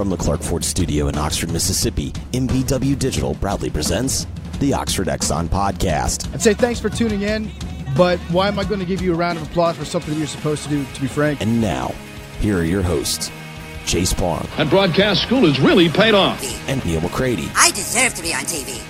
From the Clark Ford Studio in Oxford, Mississippi, MBW Digital proudly presents the Oxford Exxon Podcast. I'd say thanks for tuning in, but why am I going to give you a round of applause for something that you're supposed to do, to be frank? And now, here are your hosts, Chase Parham. That broadcast school has really paid off. And Neal McCready. I deserve to be on TV.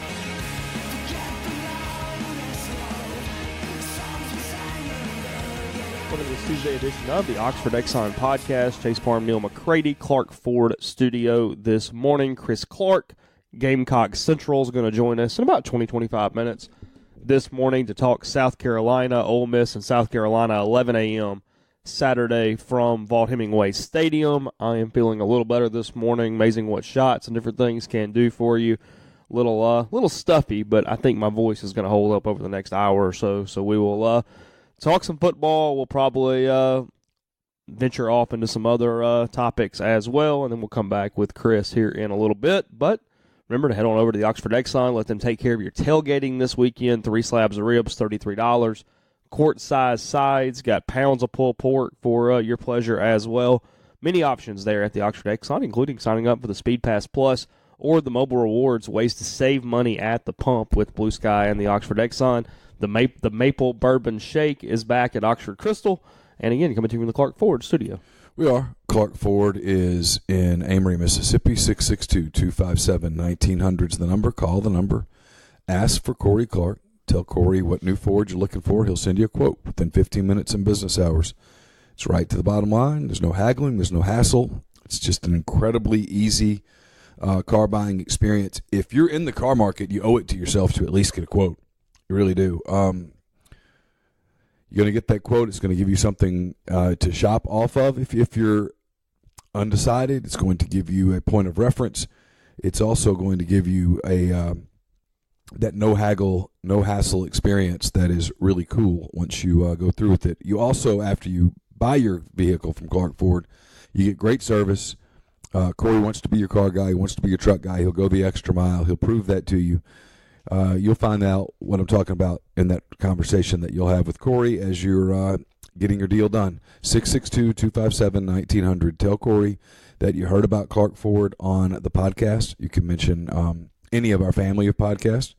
Welcome to this Tuesday edition of the Oxford Exxon Podcast. Chase Parham, Neal McCready, Clark Ford Studio this morning. Chris Clark, Gamecock Central, is going to join us in about 20-25 minutes this morning to talk South Carolina, Ole Miss, and South Carolina, 11 a.m. Saturday from Vaught Hemingway Stadium. I am feeling a little better this morning. Amazing what shots and different things can do for you. Little stuffy, but I think my voice is going to hold up over the next hour or so. So we will talk some football. We'll probably venture off into some other topics as well, and then we'll come back with Chris here in a little bit. But remember to head on over to the Oxford Exxon. Let them take care of your tailgating this weekend. 3 slabs of ribs, $33. Quart-size sides. Got pounds of pulled pork for your pleasure as well. Many options there at the Oxford Exxon, including signing up for the Speed Pass Plus or the mobile rewards. Ways to save money at the pump with Blue Sky and the Oxford Exxon. The Maple Bourbon Shake is back at Oxford Crystal. And again, coming to you from the Clark Ford Studio. We are. Clark Ford is in Amory, Mississippi. 662-257-1900 is the number. Call the number. Ask for Corey Clark. Tell Corey what new Ford you're looking for. He'll send you a quote within 15 minutes in business hours. It's right to the bottom line. There's no haggling. There's no hassle. It's just an incredibly easy car buying experience. If you're in the car market, you owe it to yourself to at least get a quote. You really do. You're going to get that quote. It's going to give you something to shop off of. If you're undecided, it's going to give you a point of reference. It's also going to give you that no haggle, no hassle experience that is really cool once you go through with it. You also, after you buy your vehicle from Clark Ford, you get great service. Corey wants to be your car guy. He wants to be your truck guy. He'll go the extra mile. He'll prove that to you. You'll find out what I'm talking about in that conversation that you'll have with Corey as you're getting your deal done. 662-257-1900. Tell Corey that you heard about Clark Ford on the podcast. You can mention any of our family of podcasts,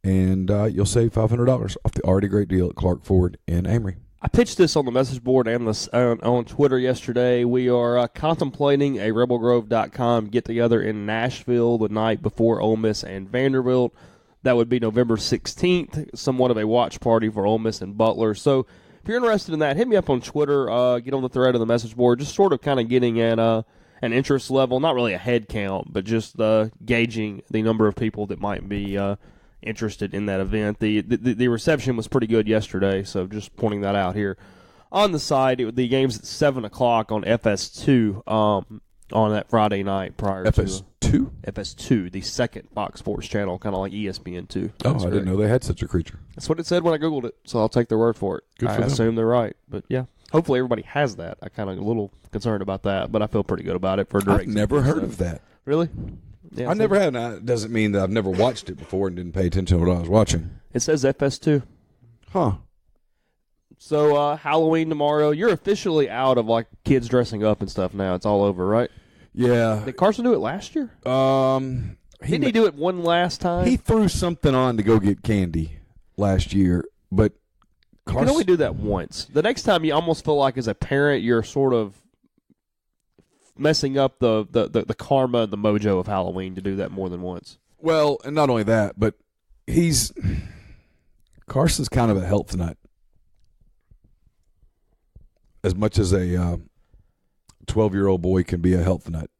and you'll save $500 off the already great deal at Clark Ford in Amory. I pitched this on the message board and on Twitter yesterday. We are contemplating a RebelGrove.com get-together in Nashville the night before Ole Miss and Vanderbilt. That would be November 16th, somewhat of a watch party for Ole Miss and Butler. So if you're interested in that, hit me up on Twitter, get on the thread of the message board, just sort of kind of getting at an interest level, not really a head count, but just gauging the number of people that might be interested in that event. The reception was pretty good yesterday, so just pointing that out here. On the side, the game's at 7 o'clock on FS2 on that Friday night prior FS2? to FS2, the second Fox Sports channel, kind of like ESPN2. Oh, I didn't know they had such a creature. That's what it said when I Googled it, so I'll take their word for it. Good for I them. assume they're right, but yeah. Hopefully everybody has that. I'm kind of a little concerned about that, but I feel pretty good about it for direct. I've never heard of that. Really? Yeah, I never had. Now, it doesn't mean that I've never watched it before and didn't pay attention to what I was watching. It says FS2. Huh. So Halloween tomorrow. You're officially out of like kids dressing up and stuff now. It's all over, right? Yeah. Did Carson do it last year? Didn't he do it one last time? He threw something on to go get candy last year, but You can only do that once. The next time, you almost feel like as a parent, you're sort of messing up the karma and the mojo of Halloween to do that more than once. Well, and not only that, but Carson's kind of a health nut. As much as a 12-year-old boy can be a health nut,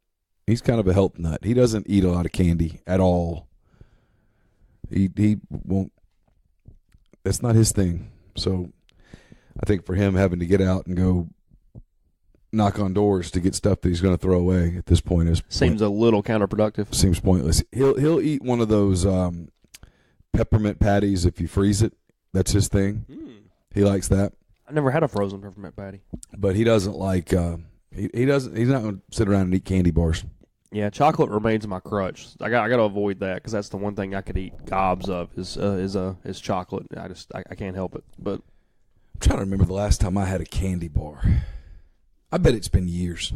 he's kind of a health nut. He doesn't eat a lot of candy at all. He won't. That's not his thing. So I think for him having to get out and go knock on doors to get stuff that he's going to throw away at this point seems a little counterproductive. Seems pointless. He'll eat one of those peppermint patties if you freeze it. That's his thing. He likes that. I never had a frozen peppermint patty. But he doesn't like he doesn't. He's not going to sit around and eat candy bars. Yeah, chocolate remains my crutch. I got to avoid that because that's the one thing I could eat gobs of is chocolate. I can't help it. But I'm trying to remember the last time I had a candy bar. I bet it's been years.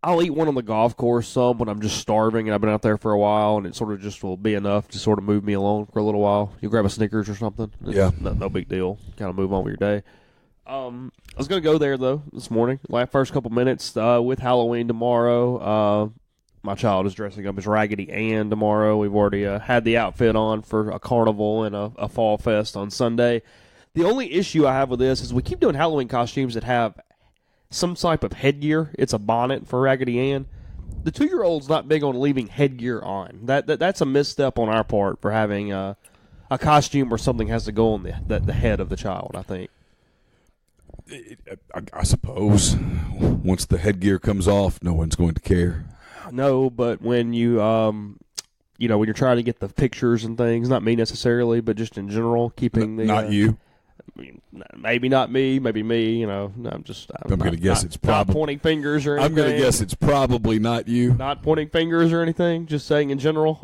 I'll eat one on the golf course some when I'm just starving and I've been out there for a while, and it sort of just will be enough to sort of move me along for a little while. You grab a Snickers or something. Yeah. No big deal. Kind of move on with your day. I was going to go there, though, this morning. First couple minutes with Halloween tomorrow. My child is dressing up as Raggedy Ann tomorrow. We've already had the outfit on for a carnival and a fall fest on Sunday. The only issue I have with this is we keep doing Halloween costumes that have some type of headgear. It's a bonnet for Raggedy Ann. The 2-year-old's not big on leaving headgear on. That's a misstep on our part for having a costume where something has to go on the head of the child, I think. I suppose once the headgear comes off, no one's going to care. No, but when when you're trying to get the pictures and things, not me necessarily, but just in general, keeping the not you. I mean, maybe not me, maybe me. I'm going to guess it's probably not pointing fingers or anything. I'm going to guess it's probably not you. Not pointing fingers or anything. Just saying in general.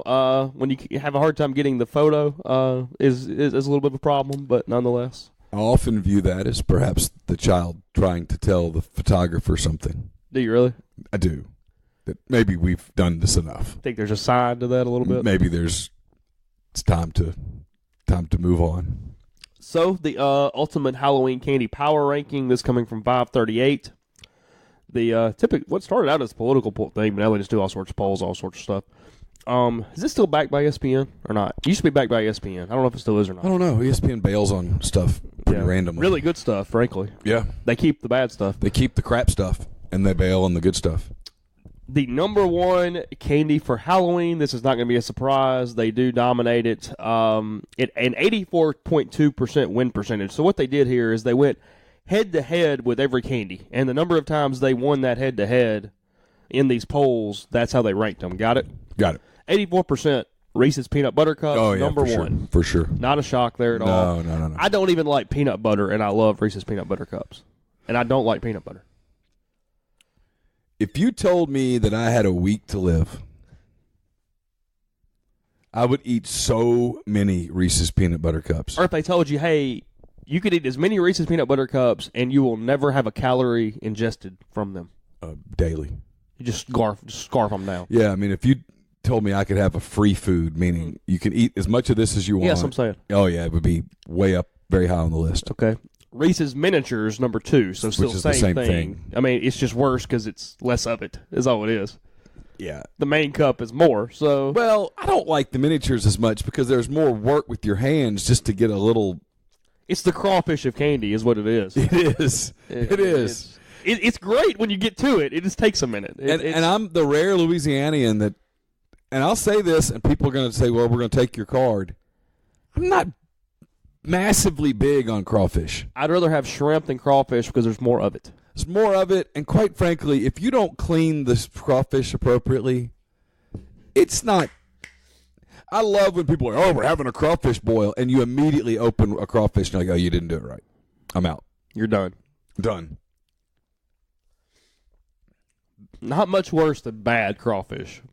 When you have a hard time getting the photo, is a little bit of a problem, but nonetheless. I often view that as perhaps the child trying to tell the photographer something. Do you really? I do. That maybe we've done this enough. Think there's a side to that a little bit. Maybe it's time to move on. So the ultimate Halloween candy power ranking. This coming from 538. The what started out as a political thing, but now they just do all sorts of polls, all sorts of stuff. Is this still backed by ESPN or not? It used to be backed by ESPN. I don't know if it still is or not. I don't know. ESPN bails on stuff pretty randomly. Really good stuff, frankly. Yeah. They keep the bad stuff. They keep the crap stuff, and they bail on the good stuff. The number one candy for Halloween, this is not going to be a surprise. They do dominate it an 84.2% win percentage. So what they did here is they went head-to-head with every candy. And the number of times they won that head-to-head in these polls, that's how they ranked them. Got it? Got it. 84% Reese's Peanut Butter Cups, number one. For sure. Not a shock there at all. No. I don't even like peanut butter, and I love Reese's Peanut Butter Cups. And I don't like peanut butter. If you told me that I had a week to live, I would eat so many Reese's Peanut Butter Cups. Or if they told you, hey, you could eat as many Reese's Peanut Butter Cups, and you will never have a calorie ingested from them. Daily. You just scarf them down. Yeah, I mean, if you told me I could have a free food, meaning you can eat as much of this as you want. Yes, I'm saying. Oh, yeah, it would be way up, very high on the list. Okay. Reese's Miniatures, number 2, so still Which is the same thing. I mean, it's just worse because it's less of it, is all it is. Yeah. The main cup is more, so. Well, I don't like the miniatures as much because there's more work with your hands just to get a little. It's the crawfish of candy is what it is. It is. It is. It's great when you get to it. It just takes a minute. And I'm the rare Louisianian that, and I'll say this, and people are going to say, well, we're going to take your card. I'm not massively big on crawfish. I'd rather have shrimp than crawfish because there's more of it. There's more of it, and quite frankly, if you don't clean this crawfish appropriately, it's not. I love when people are, oh, we're having a crawfish boil, and you immediately open a crawfish and you're like, oh, you didn't do it right. I'm out. You're done. Done. Not much worse than bad crawfish.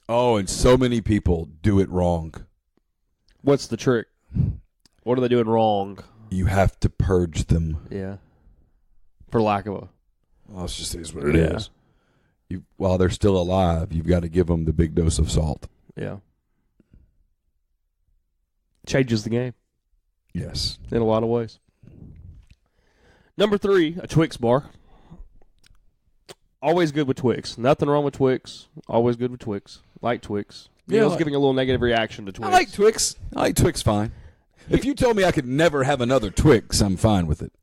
Oh, and so many people do it wrong. What's the trick? What are they doing wrong? You have to purge them. Yeah. For lack of a. Well, it's just is what it is. While they're still alive, you've got to give them the big dose of salt. Yeah. Changes the game. Yes. In a lot of ways. Number 3, a Twix bar. Always good with Twix. Nothing wrong with Twix. Always good with Twix. Like Twix. Neil's giving a little negative reaction to Twix. I like Twix. I like Twix fine. If you told me I could never have another Twix, I'm fine with it.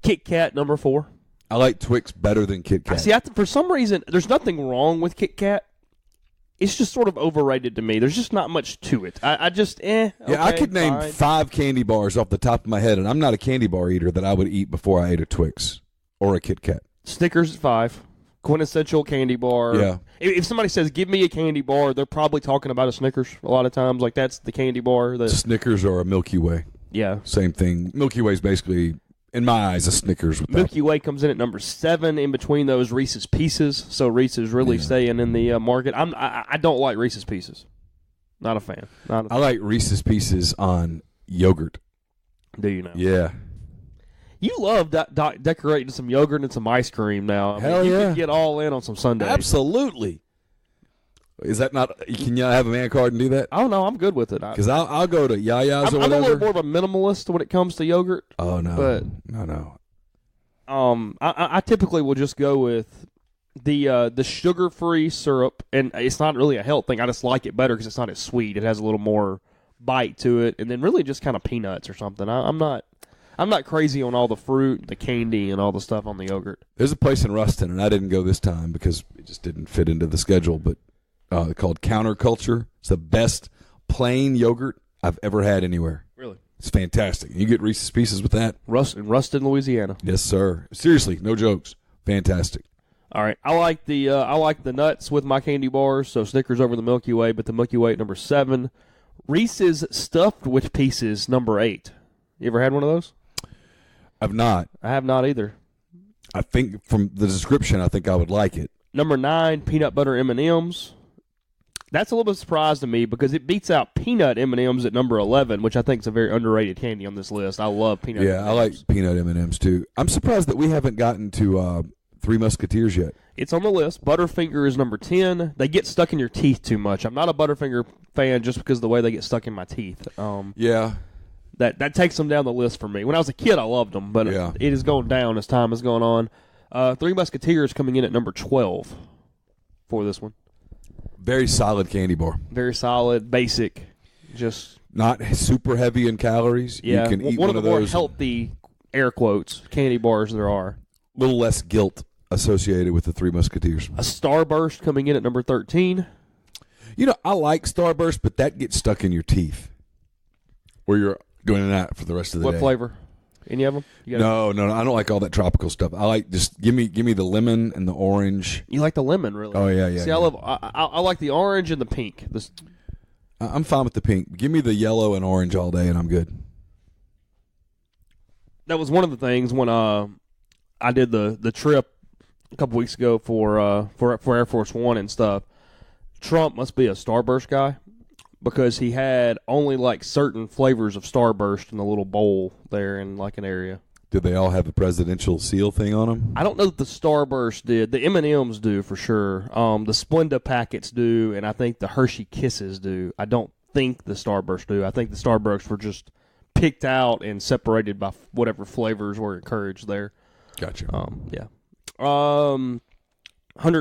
Kit Kat, number 4. I like Twix better than Kit Kat. See, for some reason, there's nothing wrong with Kit Kat. It's just sort of overrated to me. There's just not much to it. I just, okay, yeah, I could name fine. 5 candy bars off the top of my head, and I'm not a candy bar eater that I would eat before I ate a Twix or a Kit Kat. Snickers at 5. Quintessential candy bar. Yeah. If somebody says, give me a candy bar, they're probably talking about a Snickers a lot of times. Like, that's the candy bar. Snickers or a Milky Way. Yeah. Same thing. Milky Way is basically, in my eyes, a Snickers. Milky Way comes in at number 7. In between those, Reese's Pieces. So Reese's really staying in the market. I don't like Reese's Pieces. Not a fan. I like Reese's Pieces on yogurt. Do you know? Yeah. You love decorating some yogurt and some ice cream now. Hell you yeah. can get all in on some sundaes. Absolutely. Is that not? Can you have a man card and do that? I don't know. I'm good with it. Because I'll go to Yaya's or I'm whatever. a little more of a minimalist when it comes to yogurt. Oh no, but no. I typically will just go with the sugar-free syrup, and it's not really a health thing. I just like it better because it's not as sweet. It has a little more bite to it, and then really just kind of peanuts or something. I'm not crazy on all the fruit, the candy, and all the stuff on the yogurt. There's a place in Ruston, and I didn't go this time because it just didn't fit into the schedule, but called Counterculture. It's the best plain yogurt I've ever had anywhere. Really? It's fantastic. You get Reese's Pieces with that. Ruston, Louisiana. Yes, sir. Seriously, no jokes. Fantastic. All right, I like the nuts with my candy bars, so Snickers over the Milky Way, but the Milky Way at number 7. Reese's Stuffed with Pieces, number 8. You ever had one of those? I've not. I have not either. I think from the description, I think I would like it. Number 9, peanut butter M&Ms. That's a little bit of a surprise to me because it beats out peanut M&Ms at number 11, which I think is a very underrated candy on this list. I love peanut M&Ms. I like peanut M&Ms too. I'm surprised that we haven't gotten to Three Musketeers yet. It's on the list. Butterfinger is number 10. They get stuck in your teeth too much. I'm not a Butterfinger fan just because of the way they get stuck in my teeth. Yeah. That takes them down the list for me. When I was a kid, I loved them, but it has gone down as time has gone on. Three Musketeers coming in at number 12 for this one. Very solid candy bar. Very solid, basic, just not super heavy in calories. Yeah, you can eat one of the more those. healthy, air quotes, candy bars there are. A little less guilt associated with the Three Musketeers. A Starburst coming in at number 13. You know, I like Starburst, but that gets stuck in your teeth, where you're doing that for the rest of the day. What flavor? Any of them? No, I don't like all that tropical stuff. I like just give me the lemon and the orange. You like the lemon, really? Oh yeah. See, I like the orange and the pink. I'm fine with the pink. Give me the yellow and orange all day, and I'm good. That was one of the things when I did the trip a couple weeks ago for Air Force One and stuff. Trump must be a Starburst guy, because he had only like certain flavors of Starburst in the little bowl there in like an area. Did they all have the presidential seal thing on them? I don't know that the Starburst did. The M&Ms do for sure. The Splenda packets do, and I think the Hershey Kisses do. I don't think the Starburst do. I think the Starburst were just picked out and separated by whatever flavors were encouraged there. Gotcha. Yeah. 100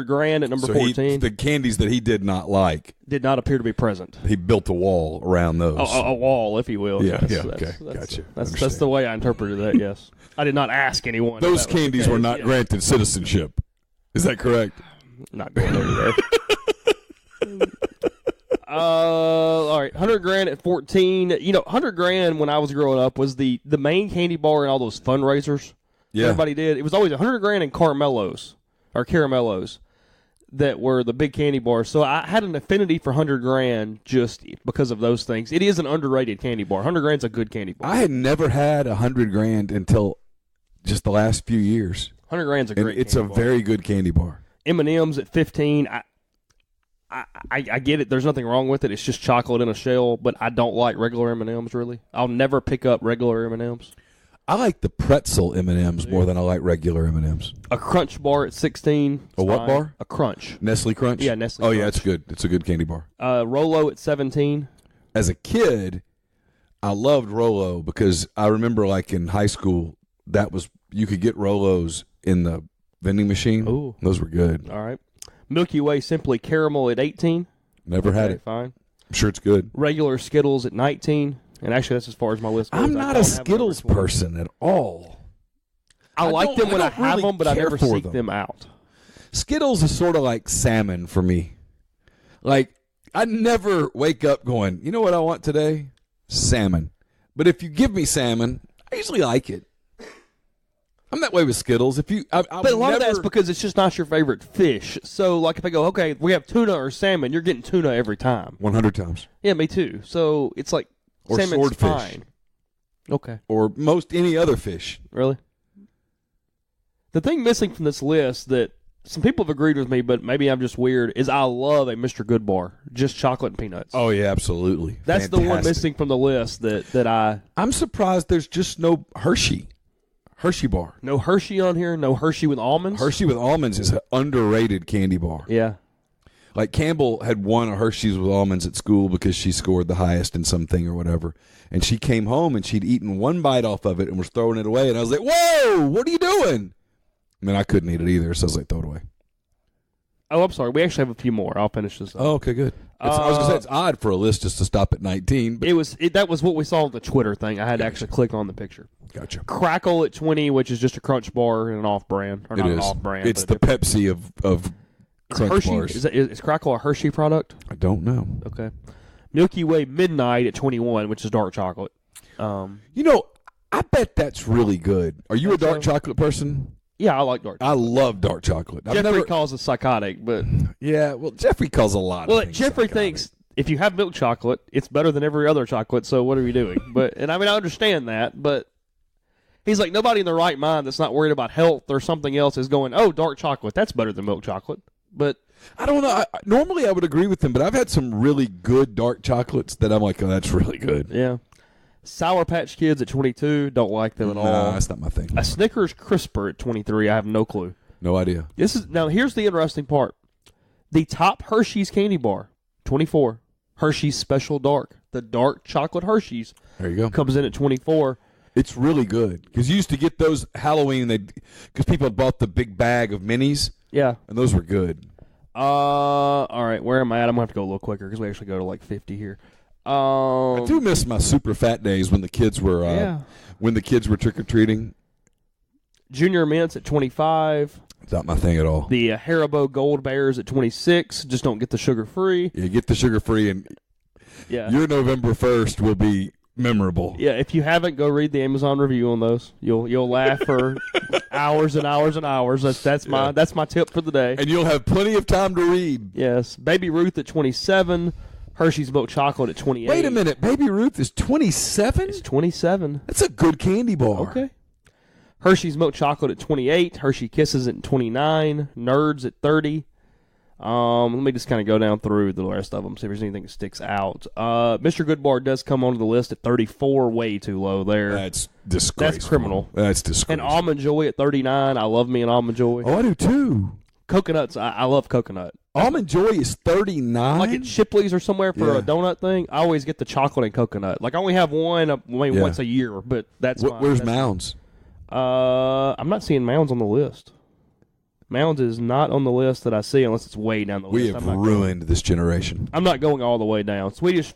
grand at number 14. The candies that he did not like did not appear to be present. He built a wall around those. A wall, if you will. Yeah, yes, okay. Gotcha. That's the way I interpreted that, yes. I did not ask anyone. Those candies were not granted citizenship. Is that correct? Not going over there. All right, 100 grand at 14. 100 grand when I was growing up was the main candy bar in all those fundraisers. Yeah. Everybody did. It was always 100 grand and caramellos that were the big candy bars. So I had an affinity for 100 grand just because of those things. It is an underrated candy bar. 100 grand's a good candy bar. I had never had 100 grand until just the last few years. 100 grand's a great It's a very good candy bar. M&M's at 15. I get it. There's nothing wrong with it. It's just chocolate in a shell, but I don't like regular M&M's, really. I'll never pick up regular M&M's. I like the pretzel M&M's more than I like regular M&M's. A Crunch bar at 16. A what bar? A Crunch. Nestle Crunch? Yeah, Nestle Crunch. Crunch. Yeah, it's good. It's a good candy bar. Rolo at 17. As a kid, I loved Rolo because I remember like in high school, you could get Rolos in the vending machine. Ooh. Those were good. All right. Milky Way Simply Caramel at 18. Never had it. Fine. I'm sure it's good. Regular Skittles at 19. And actually, that's as far as my list goes. I'm not a Skittles person at all. I like them when I have really them, but I never seek them them out. Skittles is sort of like salmon for me. Like, I never wake up going, you know what I want today? Salmon. But if you give me salmon, I usually like it. I'm that way with Skittles. But a lot of that's because it's just not your favorite fish. So, like, if I go, okay, we have tuna or salmon, you're getting tuna every time. 100 times. Yeah, me too. So, it's like or salmon's swordfish. fine. Okay. Or most any other fish. Really? The thing missing from this list that some people have agreed with me, but maybe I'm just weird, is I love a Mr. Good bar. Just chocolate and peanuts. Oh, yeah, absolutely. That's the one missing from the list that I... I'm surprised there's just no Hershey. Hershey bar. No Hershey on here. No Hershey with almonds. Hershey with almonds is an underrated candy bar. Yeah. Like Campbell had won a Hershey's with almonds at school because she scored the highest in something or whatever. And she came home and she'd eaten one bite off of it and was throwing it away. And I was like, whoa, what are you doing? I mean, I couldn't eat it either, so I was like, throw it away. Oh, I'm sorry. We actually have a few more. I'll finish this up. Oh, okay, good. I was going to say, it's odd for a list just to stop at 19. But That was what we saw on the Twitter thing. I had to actually click on the picture. Gotcha. Crackle at 20, which is just a Crunch bar and an off-brand. Or it not is. An off-brand. It's the Pepsi of Crunch Hershey, bars. Is Crackle a Hershey product? I don't know. Okay. Milky Way Midnight at 21, which is dark chocolate. I bet that's really good. Are you a dark chocolate person? Yeah, I like dark chocolate. I love dark chocolate. Jeffrey calls it psychotic, but... Yeah, well, Jeffrey calls a lot of things Jeffrey psychotic. thinks if you have milk chocolate, it's better than every other chocolate, so what are we doing? I understand that, but he's like, nobody in their right mind that's not worried about health or something else is going, oh, dark chocolate, that's better than milk chocolate. But I don't know. Normally I would agree with him, but I've had some really good dark chocolates that I'm like, oh, that's really good. Yeah. Sour Patch Kids at 22, don't like them at all. No, that's not my thing. A Snickers Crisper at 23, I have no clue. No idea. Now here's the interesting part. The top Hershey's candy bar, 24, Hershey's Special Dark. The dark chocolate Hershey's There you go. comes in at 24. It's really good because you used to get those Halloween because people had bought the big bag of minis. Yeah. And those were good. All right, where am I at? I'm going to have to go a little quicker because we actually go to like 50 here. I do miss my super fat days when the kids were trick or treating. Junior Mints at 25. It's not my thing at all. The Haribo Gold Bears at 26. Just don't get the sugar free. You get the sugar free, and your November 1st will be memorable. Yeah, if you haven't, go read the Amazon review on those. You'll laugh for hours and hours and hours. That's my tip for the day. And you'll have plenty of time to read. Yes, Baby Ruth at 27. Hershey's Milk Chocolate at 28. Wait a minute. Baby Ruth is 27? It's 27. That's a good candy bar. Okay. Hershey's Milk Chocolate at 28. Hershey Kisses at 29. Nerds at 30. Let me just kind of go down through the rest of them, see if there's anything that sticks out. Mr. Goodbar does come onto the list at 34. Way too low there. That's disgraceful. That's criminal. That's disgraceful. And Almond Joy at 39. I love me an Almond Joy. Oh, I do too. Coconuts, I love coconut. Almond Joy is 39? Like at Shipley's or somewhere for a donut thing, I always get the chocolate and coconut. Like I only have one maybe once a year, but that's fine. Where's Mounds? I'm not seeing Mounds on the list. Mounds is not on the list that I see unless it's way down the list. We have ruined this generation. I'm not going all the way down. Swedish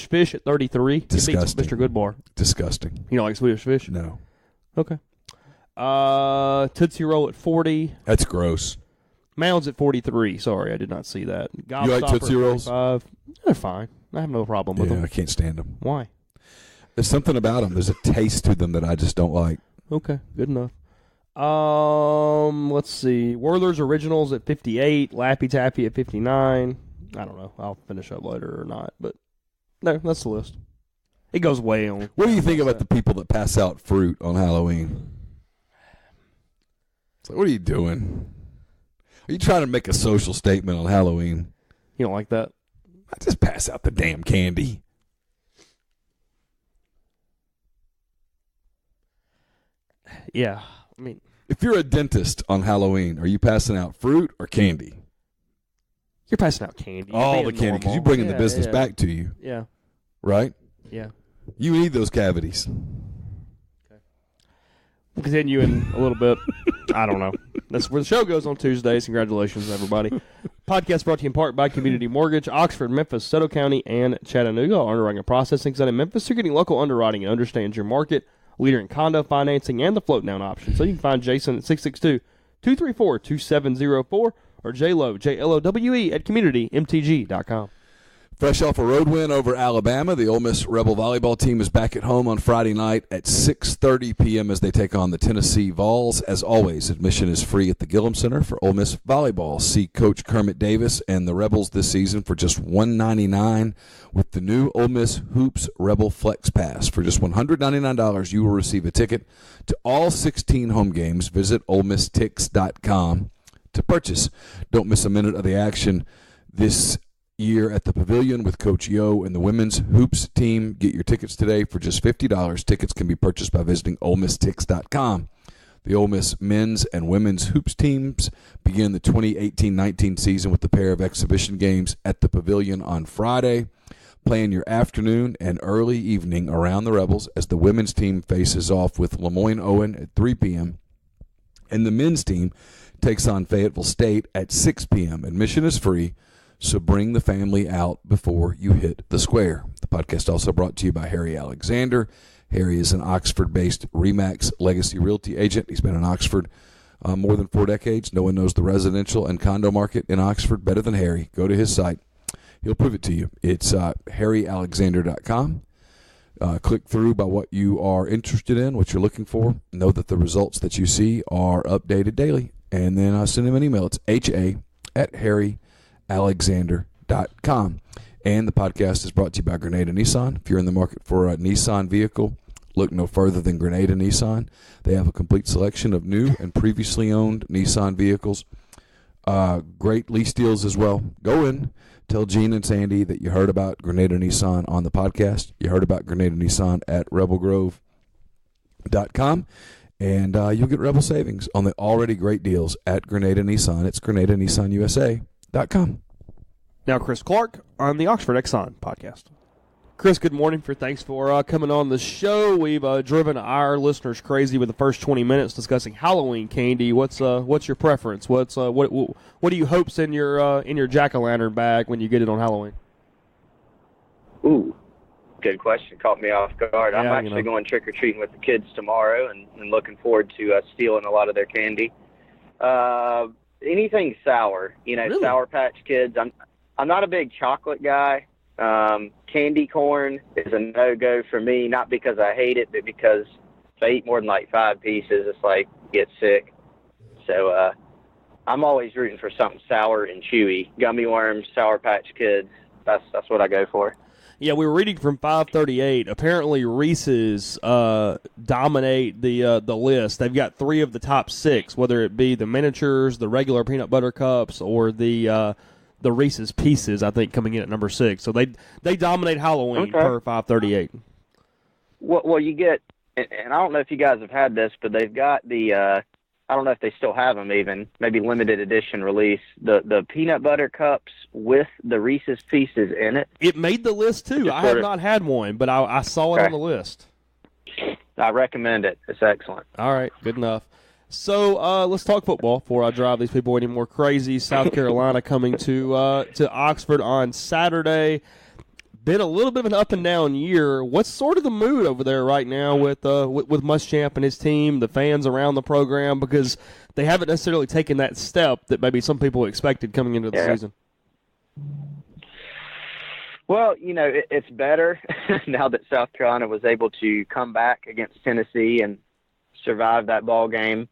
Fish at 33. Disgusting. Mr. Goodbar. Disgusting. You don't like Swedish Fish? No. Okay. Tootsie Roll at 40. That's gross. Mounds at 43. Sorry, I did not see that. You like Tootsie Rolls? They're fine. I have no problem with them. I can't stand them. Why? There's something about them. There's a taste to them that I just don't like. Okay, good enough. Let's see. Werther's Originals at 58. Lappy Taffy at 59. I don't know. I'll finish up later or not, but no, that's the list. It goes way on. What do you think about the people that pass out fruit on Halloween? It's like, what are you doing? Are you trying to make a social statement on Halloween? You don't like that? I just pass out the damn candy. Yeah, I mean, if you're a dentist on Halloween, are you passing out fruit or candy? you're passing out candy. You're All being the candy, because normal. you're bringing the Yeah, business yeah. back to you, Yeah, right? yeah. You need those cavities. We'll continue in a little bit. I don't know. That's where the show goes on Tuesdays. Congratulations, everybody. Podcast brought to you in part by Community Mortgage, Oxford, Memphis, Soto County, and Chattanooga. Our underwriting and processing center in Memphis. You're getting local underwriting and understands your market. Leader in condo financing and the float down option. So you can find Jason at 662-234-2704 or JLowe, JLOWE at communitymtg.com. Fresh off a road win over Alabama, the Ole Miss Rebel volleyball team is back at home on Friday night at 6:30 p.m. as they take on the Tennessee Vols. As always, admission is free at the Gillum Center for Ole Miss volleyball. See Coach Kermit Davis and the Rebels this season for just $199 with the new Ole Miss Hoops Rebel Flex Pass. For just $199, you will receive a ticket to all 16 home games. Visit OleMissTix.com to purchase. Don't miss a minute of the action this year at the Pavilion with Coach Yo and the women's hoops team. Get your tickets today for just $50. Tickets can be purchased by visiting OleMissTix.com. The Ole Miss men's and women's hoops teams begin the 2018-19 season with a pair of exhibition games at the Pavilion on Friday. Plan your afternoon and early evening around the Rebels as the women's team faces off with Lemoyne Owen at 3 p.m. and the men's team takes on Fayetteville State at 6 p.m. Admission is free, so bring the family out before you hit the square. The podcast also brought to you by Harry Alexander. Harry is an Oxford-based RE/MAX legacy realty agent. He's been in Oxford more than 4 decades. No one knows the residential and condo market in Oxford better than Harry. Go to his site. He'll prove it to you. It's harryalexander.com. Click through by what you are interested in, what you're looking for. Know that the results that you see are updated daily. And then send him an email. It's ha@harryalexander.com. And the podcast is brought to you by Grenada Nissan. If you're in the market for a Nissan vehicle, look no further than Grenada Nissan. They have a complete selection of new and previously owned Nissan vehicles. Great lease deals as well. Go in. Tell Gene and Sandy that you heard about Grenada Nissan on the podcast. You heard about Grenada Nissan at rebelgrove.com. And you'll get Rebel savings on the already great deals at Grenada Nissan. It's GrenadaNissanUSA.com. Now, Chris Clark on the Oxford Exxon podcast. Chris, good morning. Thanks for coming on the show. We've driven our listeners crazy with the first 20 minutes discussing Halloween candy. What's your preference? What do you hope's in your jack-o'-lantern bag when you get it on Halloween? Ooh, good question. Caught me off guard. I'm actually going trick-or-treating with the kids tomorrow and looking forward to stealing a lot of their candy. Anything sour, really? Sour Patch Kids. I'm not a big chocolate guy. Candy corn is a no-go for me, not because I hate it, but because if I eat more than like 5 pieces, it's like get sick. So I'm always rooting for something sour and chewy. Gummy worms, Sour Patch Kids. That's what I go for. Yeah, we were reading from 538. Apparently, Reese's dominate the list. They've got 3 of the top 6, whether it be the miniatures, the regular peanut butter cups, or the Reese's Pieces, I think, coming in at number 6. So they dominate Halloween per 538. Well, you get, and I don't know if you guys have had this, but they've got the, I don't know if they still have them even, maybe limited edition release, the peanut butter cups with the Reese's Pieces in it. It made the list, too. I have not had one, but I saw it on the list. I recommend it. It's excellent. All right, good enough. So let's talk football before I drive these people any more crazy. South Carolina coming to Oxford on Saturday. Been a little bit of an up and down year. What's sort of the mood over there right now with Muschamp and his team, the fans around the program, because they haven't necessarily taken that step that maybe some people expected coming into the season? Well, it's better now that South Carolina was able to come back against Tennessee and survive that ball game.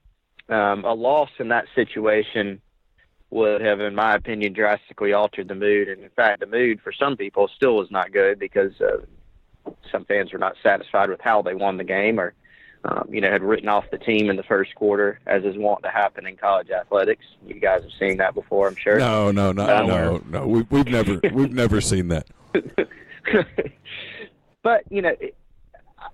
A loss in that situation would have, in my opinion, drastically altered the mood. And, in fact, the mood for some people still was not good because some fans were not satisfied with how they won the game or, had written off the team in the first quarter, as is wont to happen in college athletics. You guys have seen that before, I'm sure. No. We've never seen that. But,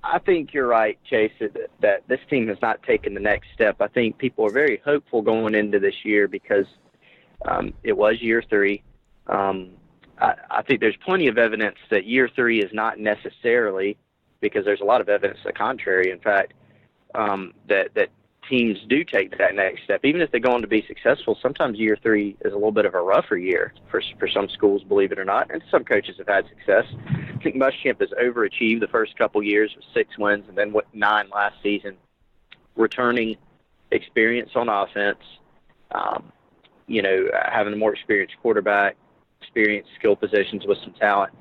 I think you're right, Chase, that this team has not taken the next step. I think people are very hopeful going into this year because it was year 3. I think there's plenty of evidence that year 3 is not necessarily, because there's a lot of evidence to the contrary, in fact, that teams do take that next step. Even if they go on to be successful, sometimes year 3 is a little bit of a rougher year for some schools, believe it or not, and some coaches have had success. I think Muschamp has overachieved the first couple years with 6 wins and then 9 last season, returning experience on offense, having a more experienced quarterback, experienced skill positions with some talent.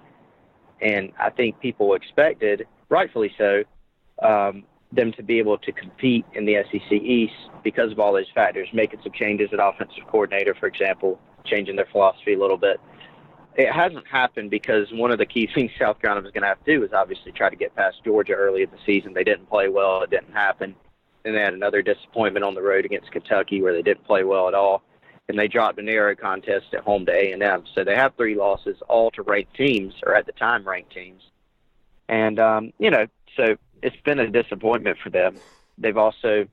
And I think people expected, rightfully so, them to be able to compete in the SEC East because of all those factors, making some changes at offensive coordinator, for example, changing their philosophy a little bit. It hasn't happened because one of the key things South Carolina was going to have to do is obviously try to get past Georgia early in the season. They didn't play well. It didn't happen. And they had another disappointment on the road against Kentucky where they didn't play well at all. And they dropped a narrow contest at home to A&M. So they have 3 losses, all to ranked teams, or at the time ranked teams. And, so it's been a disappointment for them. They've also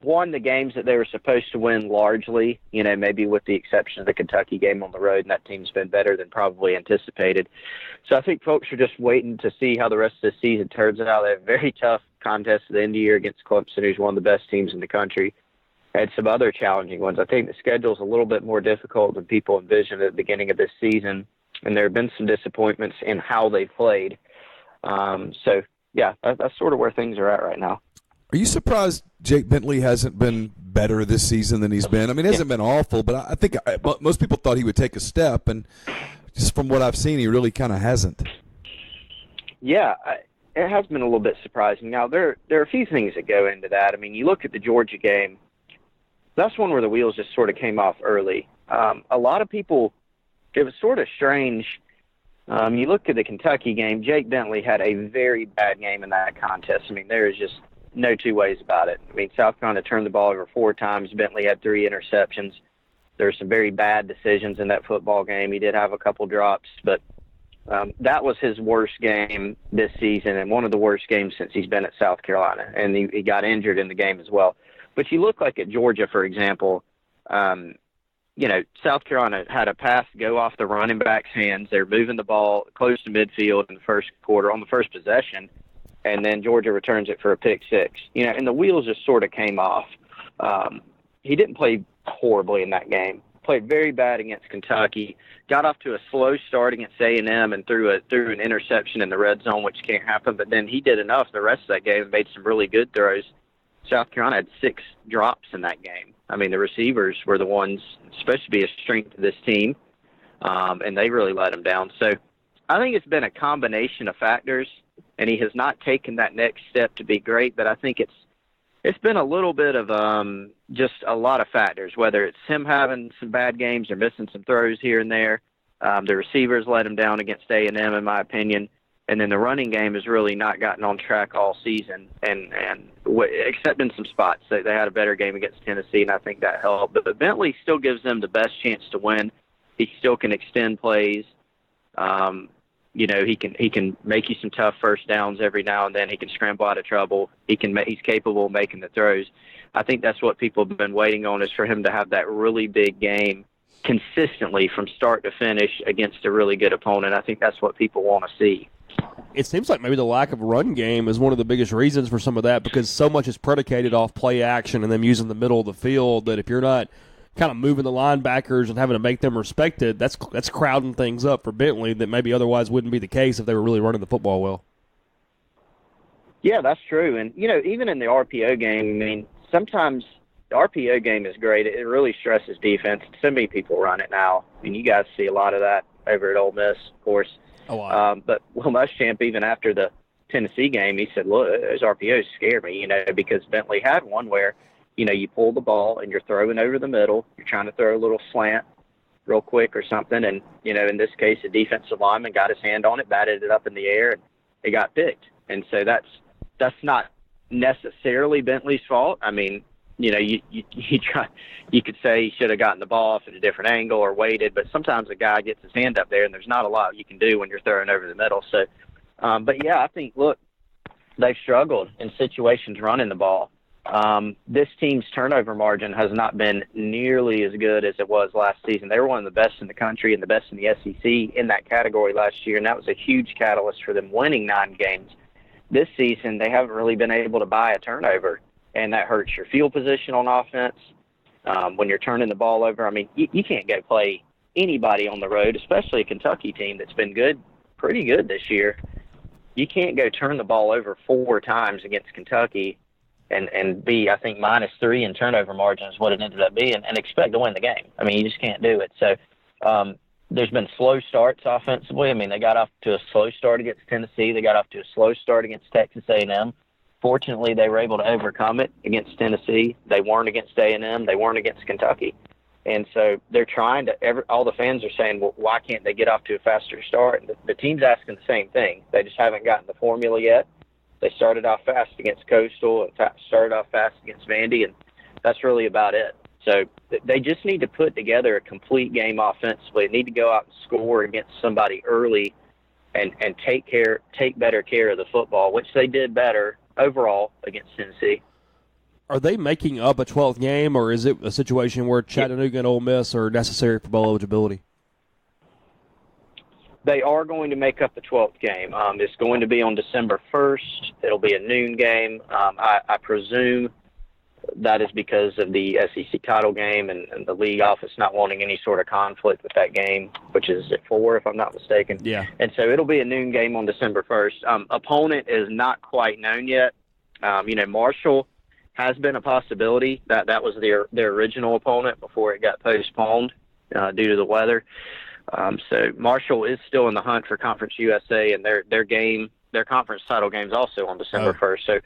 won the games that they were supposed to win largely, maybe with the exception of the Kentucky game on the road, and that team's been better than probably anticipated. So I think folks are just waiting to see how the rest of the season turns out. They have a very tough contest at the end of the year against Clemson, who's one of the best teams in the country, and some other challenging ones. I think the schedule's a little bit more difficult than people envisioned at the beginning of this season, and there have been some disappointments in how they've played. That's sort of where things are at right now. Are you surprised Jake Bentley hasn't been better this season than he's been? I mean, he hasn't been awful, but I think most people thought he would take a step, and just from what I've seen, he really kind of hasn't. Yeah, it has been a little bit surprising. Now, there are a few things that go into that. I mean, you look at the Georgia game, that's one where the wheels just sort of came off early. A lot of people, it was sort of strange. You look at the Kentucky game, Jake Bentley had a very bad game in that contest. I mean, there is just no two ways about it. I mean, South Carolina turned the ball over 4 times. Bentley had 3 interceptions. There were some very bad decisions in that football game. He did have a couple drops, but that was his worst game this season and one of the worst games since he's been at South Carolina. And he got injured in the game as well. But you look like at Georgia, for example, South Carolina had a pass go off the running back's hands. They're moving the ball close to midfield in the first quarter on the first possession, and then Georgia returns it for a pick 6. And the wheels just sort of came off. He didn't play horribly in that game. Played very bad against Kentucky. Got off to a slow start against A&M and threw an interception in the red zone, which can't happen. But then he did enough the rest of that game and made some really good throws. South Carolina had 6 drops in that game. I mean, the receivers were the ones supposed to be a strength of this team, and they really let him down. So I think it's been a combination of factors, and he has not taken that next step to be great. But I think it's been a little bit of just a lot of factors, whether it's him having some bad games or missing some throws here and there. The receivers let him down against A&M, in my opinion. And then the running game has really not gotten on track all season, except in some spots. They had a better game against Tennessee, and I think that helped. But Bentley still gives them the best chance to win. He still can extend plays. He can make you some tough first downs every now and then. He can scramble out of trouble. He's capable of making the throws. I think that's what people have been waiting on, is for him to have that really big game consistently from start to finish against a really good opponent. I think that's what people want to see. It seems like maybe the lack of run game is one of the biggest reasons for some of that, because so much is predicated off play action and them using the middle of the field, that if you're not kind of moving the linebackers and having to make them respected, that's crowding things up for Bentley that maybe otherwise wouldn't be the case if they were really running the football well. Yeah, that's true. And, even in the RPO game, I mean, sometimes the RPO game is great. It really stresses defense. So many people run it now. I mean, you guys see a lot of that over at Ole Miss, of course. But Will Muschamp, even after the Tennessee game, he said, look, those RPOs scare me, because Bentley had one where, you pull the ball and you're throwing over the middle. You're trying to throw a little slant real quick or something. And, in this case, the defensive lineman got his hand on it, batted it up in the air, and it got picked. And so that's not necessarily Bentley's fault. I mean, you could say he should have gotten the ball off at a different angle or waited, but sometimes a guy gets his hand up there and there's not a lot you can do when you're throwing over the middle. So, but yeah, I think, look, they've struggled in situations running the ball. This team's turnover margin has not been nearly as good as it was last season. They were one of the best in the country and the best in the SEC in that category last year, and that was a huge catalyst for them winning 9 games. This season, they haven't really been able to buy a turnover, and that hurts your field position on offense. When you're turning the ball over, I mean, you can't go play anybody on the road, especially a Kentucky team that's been pretty good this year. You can't go turn the ball over 4 times against Kentucky and be, I think, -3 in turnover margin is what it ended up being, and expect to win the game. I mean, you just can't do it. So there's been slow starts offensively. I mean, they got off to a slow start against Tennessee. They got off to a slow start against Texas A&M. Fortunately, they were able to overcome it against Tennessee. They weren't against A&M. They weren't against Kentucky. And so they're trying to all the fans are saying, well, why can't they get off to a faster start? And the team's asking the same thing. They just haven't gotten the formula yet. They started off fast against Coastal and started off fast against Vandy, and that's really about it. So they just need to put together a complete game offensively. They need to go out and score against somebody early and take better care of the football, which they did better overall against Tennessee. Are they making up a 12th game, or is it a situation where Chattanooga and Ole Miss are necessary for bowl eligibility? They are going to make up the 12th game. It's going to be on December 1st. It'll be a noon game. I presume that is because of the SEC title game and the league office not wanting any sort of conflict with that game, which is at 4, if I'm not mistaken. Yeah. And so it'll be a noon game on December 1st. Opponent is not quite known yet. Marshall has been a possibility. That was their original opponent before it got postponed due to the weather. So Marshall is still in the hunt for Conference USA, and their conference title game is also on December 1st. So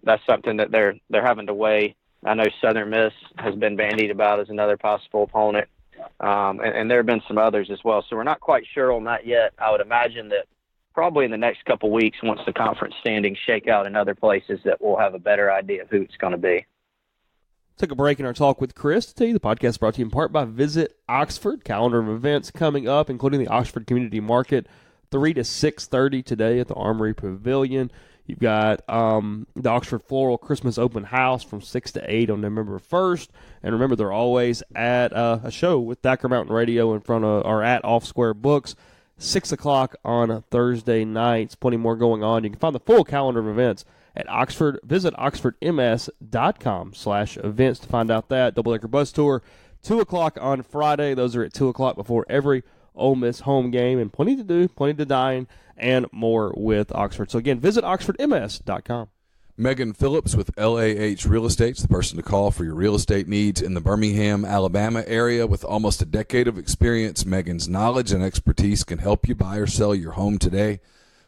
that's something that they're having to weigh. I know Southern Miss has been bandied about as another possible opponent, and there have been some others as well. So we're not quite sure on that yet. I would imagine that probably in the next couple weeks, once the conference standings shake out in other places, that we'll have a better idea of who it's going to be. Took a break in our talk with Chris. The podcast brought to you in part by Visit Oxford. Calendar of events coming up, including the Oxford Community Market, 3 to 6:30 today at the Armory Pavilion. You've got the Oxford Floral Christmas Open House from 6 to 8 on November 1st. And remember, they're always at a show with Thacker Mountain Radio in front of, or at Off Square Books, 6 o'clock on Thursday nights. Plenty more going on. You can find the full calendar of events at Oxford. Visit oxfordms.com/events to find out that. Double-decker bus tour, 2 o'clock on Friday. Those are at 2 o'clock before every Ole Miss home game. And plenty to do, plenty to dine, and more with Oxford. So, again, visit oxfordms.com. Megan Phillips with LAH Real Estate's the person to call for your real estate needs in the Birmingham, Alabama area. With almost a decade of experience, Megan's knowledge and expertise can help you buy or sell your home today.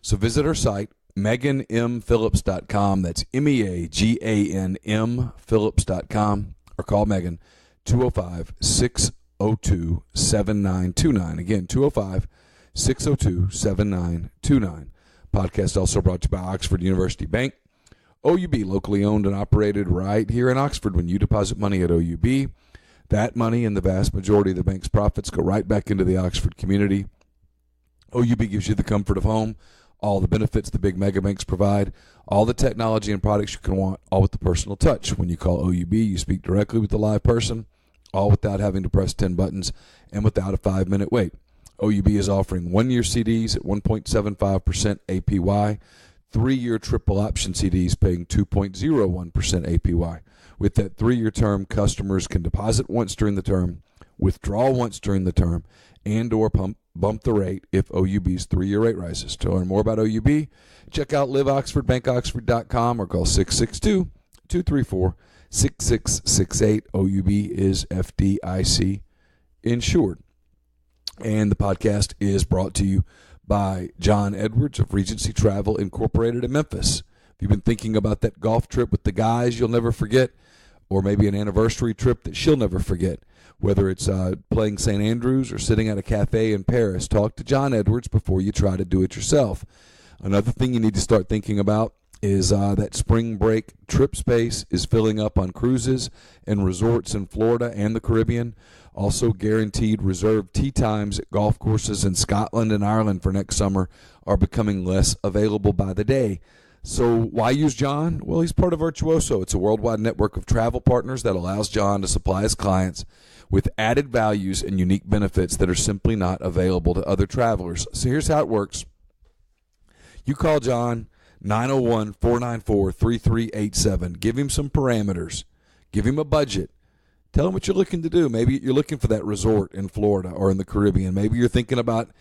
So visit her site, MeganMPhillips.com. That's MEAGANM Phillips.com. Or call Megan, 205-602-7929. Again, 205-602-7929. Podcast also brought to you by Oxford University Bank. OUB, locally owned and operated right here in Oxford. When you deposit money at OUB, that money and the vast majority of the bank's profits go right back into the Oxford community. OUB gives you the comfort of home, all the benefits the big mega banks provide, all the technology and products you can want, all with the personal touch. When you call OUB, you speak directly with the live person, all without having to press 10 buttons and without a 5-minute wait. OUB is offering 1-year CDs at 1.75% APY, 3-year triple option CDs paying 2.01% APY. With that 3-year term, customers can deposit once during the term, withdraw once during the term, and or bump the rate if OUB's 3-year rate rises. To learn more about OUB, check out liveoxfordbankoxford.com or call 662-234-6668. OUB is FDIC insured. And the podcast is brought to you by John Edwards of Regency Travel Incorporated in Memphis. If you've been thinking about that golf trip with the guys you'll never forget, or maybe an anniversary trip that she'll never forget, whether it's playing St. Andrews or sitting at a cafe in Paris, talk to John Edwards before you try to do it yourself. Another thing you need to start thinking about is that spring break trip space is filling up on cruises and resorts in Florida and the Caribbean. Also, guaranteed reserved tee times at golf courses in Scotland and Ireland for next summer are becoming less available by the day. So why use John? Well, he's part of Virtuoso. It's a worldwide network of travel partners that allows John to supply his clients with added values and unique benefits that are simply not available to other travelers. So here's how it works. You call John, 901-494-3387. Give him some parameters. Give him a budget. Tell him what you're looking to do. Maybe you're looking for that resort in Florida or in the Caribbean. Maybe you're thinking about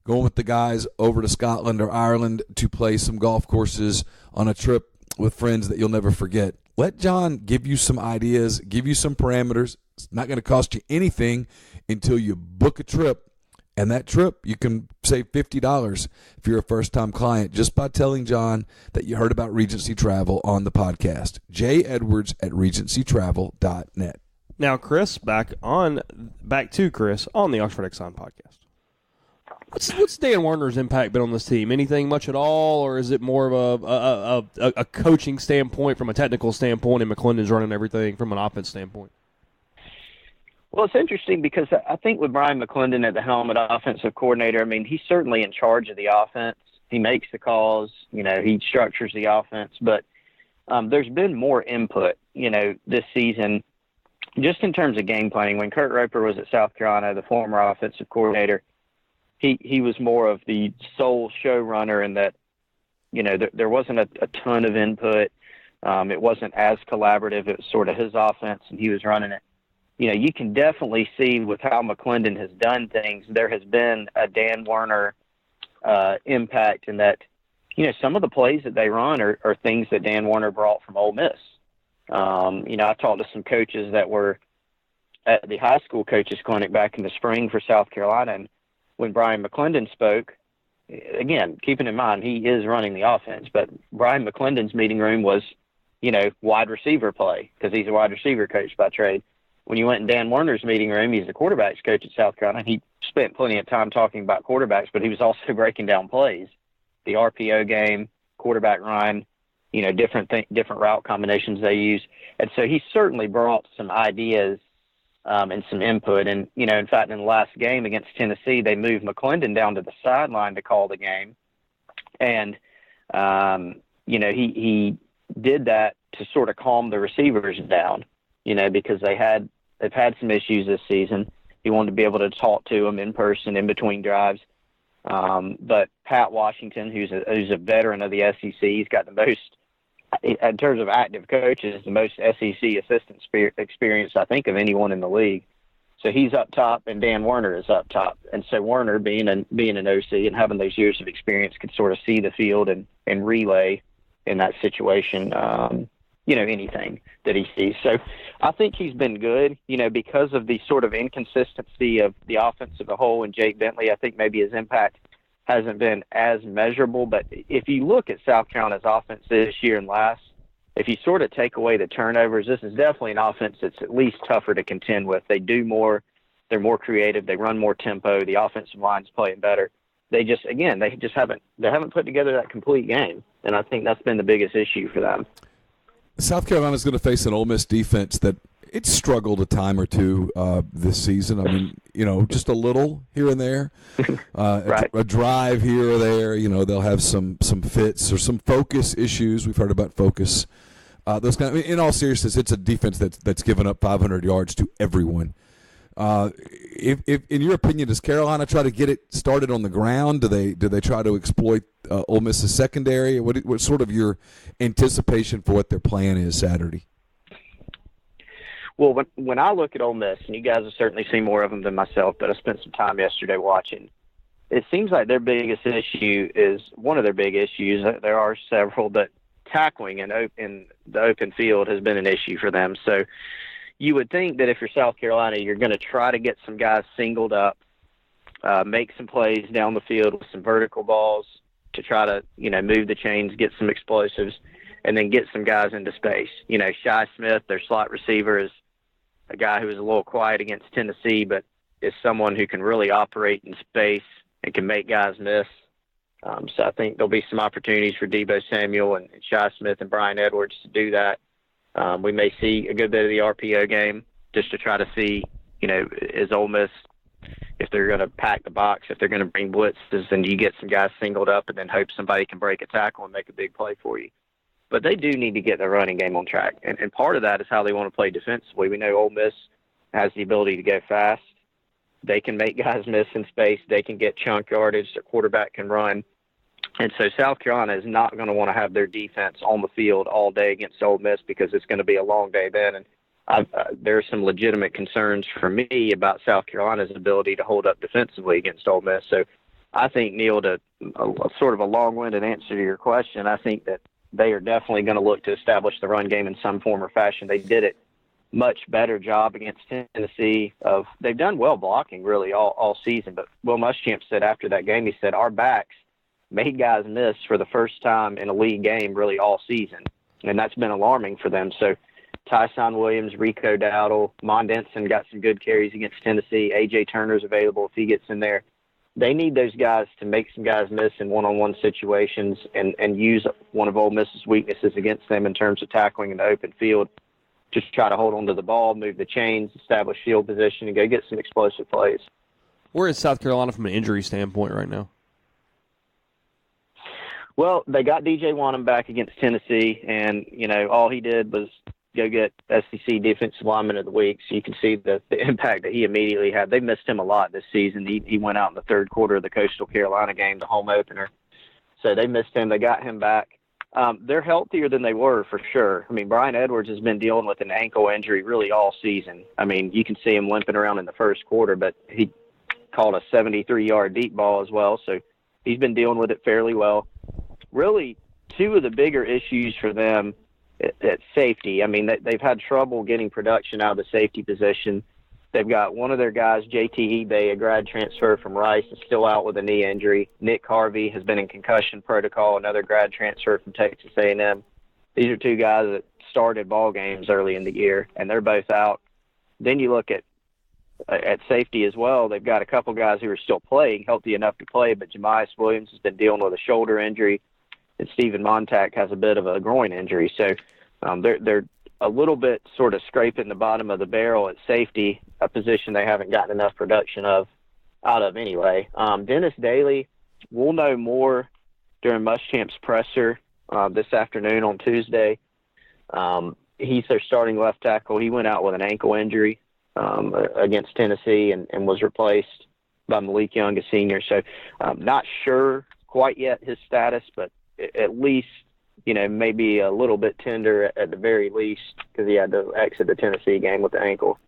going with the guys over to Scotland or Ireland to play some golf courses on a trip with friends that you'll never forget. Let John give you some ideas, give you some parameters. It's not going to cost you anything until you book a trip. And that trip, you can save $50 if you're a first-time client just by telling John that you heard about Regency Travel on the podcast. J. Edwards at regencytravel.net. Now, Chris, back to Chris on the Oxford Exxon podcast. What's Dan Werner's impact been on this team? Anything much at all, or is it more of a coaching standpoint from a technical standpoint, and McClendon's running everything from an offense standpoint? Well, it's interesting because I think with Brian McClendon at the helm, at offensive coordinator, I mean, he's certainly in charge of the offense. He makes the calls, he structures the offense, but there's been more input this season, just in terms of game planning, when Kurt Roper was at South Carolina, the former offensive coordinator, he was more of the sole showrunner in that, there wasn't a ton of input. It wasn't as collaborative. It was sort of his offense, and he was running it. You can definitely see with how McClendon has done things, there has been a Dan Werner impact in that, some of the plays that they run are things that Dan Werner brought from Ole Miss. I talked to some coaches that were at the high school coaches clinic back in the spring for South Carolina, and when Brian McClendon spoke, again, keeping in mind he is running the offense, but Brian McClendon's meeting room was, wide receiver play because he's a wide receiver coach by trade. When you went in Dan Werner's meeting room, he's the quarterbacks coach at South Carolina. He spent plenty of time talking about quarterbacks, but he was also breaking down plays, the RPO game, quarterback run, different route combinations they use. And so he certainly brought some ideas and some input. And, in fact, in the last game against Tennessee, they moved McClendon down to the sideline to call the game. And, he did that to sort of calm the receivers down, because they've had some issues this season. He wanted to be able to talk to them in person in between drives. But Pat Washington, who's a veteran of the SEC, he's got the most, in terms of active coaches, the most SEC assistant experience, I think, of anyone in the league. So he's up top, and Dan Werner is up top. And so Werner, being an OC and having those years of experience, could sort of see the field and relay in that situation, anything that he sees. So I think he's been good, because of the sort of inconsistency of the offense as a whole. And Jake Bentley, I think maybe his impact hasn't been as measurable. But if you look at South Carolina's offense this year and last, if you sort of take away the turnovers, this is definitely an offense that's at least tougher to contend with. They do more. They're more creative. They run more tempo. The offensive line's playing better. They haven't put together that complete game. And I think that's been the biggest issue for them. South Carolina's going to face an Ole Miss defense that it's struggled a time or two this season. I mean, just a little here and there, right. a drive here or there. They'll have some fits or some focus issues. We've heard about focus. Those kind of, in all seriousness, it's a defense that's given up 500 yards to everyone. If in your opinion, does Carolina try to get it started on the ground? Do they try to exploit Ole Miss's secondary? What's sort of your anticipation for what their plan is Saturday? Well, when I look at Ole Miss, and you guys have certainly seen more of them than myself, but I spent some time yesterday watching, it seems like their biggest issue is one of their big issues. There are several, but tackling in the open field has been an issue for them. So you would think that if you're South Carolina, you're going to try to get some guys singled up, make some plays down the field with some vertical balls to try to, move the chains, get some explosives, and then get some guys into space. Shi Smith, their slot receiver, is a guy who was a little quiet against Tennessee, but is someone who can really operate in space and can make guys miss. So I think there'll be some opportunities for Deebo Samuel and Shi Smith and Brian Edwards to do that. We may see a good bit of the RPO game just to try to see, is Ole Miss, if they're going to pack the box, if they're going to bring blitzes, then you get some guys singled up and then hope somebody can break a tackle and make a big play for you. But they do need to get their running game on track. And part of that is how they want to play defensively. We know Ole Miss has the ability to go fast. They can make guys miss in space. They can get chunk yardage. Their quarterback can run. And so South Carolina is not going to want to have their defense on the field all day against Ole Miss because it's going to be a long day then. And there are some legitimate concerns for me about South Carolina's ability to hold up defensively against Ole Miss. So I think, Neil, to sort of a long-winded answer to your question, I think that they are definitely going to look to establish the run game in some form or fashion. They did it much better job against Tennessee. They've done well blocking really all season, but Will Muschamp said after that game, he said, our backs made guys miss for the first time in a league game really all season, and that's been alarming for them. So Tyson Williams, Rico Dowdle, Mon Denson got some good carries against Tennessee. A.J. Turner's available if he gets in there. They need those guys to make some guys miss in one-on-one situations and use one of Ole Miss's weaknesses against them in terms of tackling in the open field. Just try to hold on to the ball, move the chains, establish field position, and go get some explosive plays. Where is South Carolina from an injury standpoint right now? Well, they got DJ Wanham back against Tennessee, and, all he did was go get SEC Defensive Lineman of the Week, so you can see the impact that he immediately had. They missed him a lot this season. He went out in the third quarter of the Coastal Carolina game, the home opener. So they missed him. They got him back. They're healthier than they were for sure. I mean, Brian Edwards has been dealing with an ankle injury really all season. I mean, you can see him limping around in the first quarter, but he caught a 73-yard deep ball as well, so he's been dealing with it fairly well. Really, two of the bigger issues for them at safety, I mean, they've had trouble getting production out of the safety position. They've got one of their guys, JT Ebay, a grad transfer from Rice, is still out with a knee injury. Nick Harvey has been in concussion protocol, another grad transfer from Texas A&M. These are two guys that started ball games early in the year, and they're both out. Then you look at safety as well. They've got a couple guys who are still playing, healthy enough to play, but Jemias Williams has been dealing with a shoulder injury, and Stephen Montack has a bit of a groin injury. So they're a little bit sort of scraping the bottom of the barrel at safety, a position they haven't gotten enough production out of anyway. Dennis Daly, we'll know more during Muschamp's presser this afternoon on Tuesday. He's their starting left tackle. He went out with an ankle injury against Tennessee and was replaced by Malik Young, a senior. So not sure quite yet his status, but at least, maybe a little bit tender at the very least because he had to exit the Tennessee game with the ankle.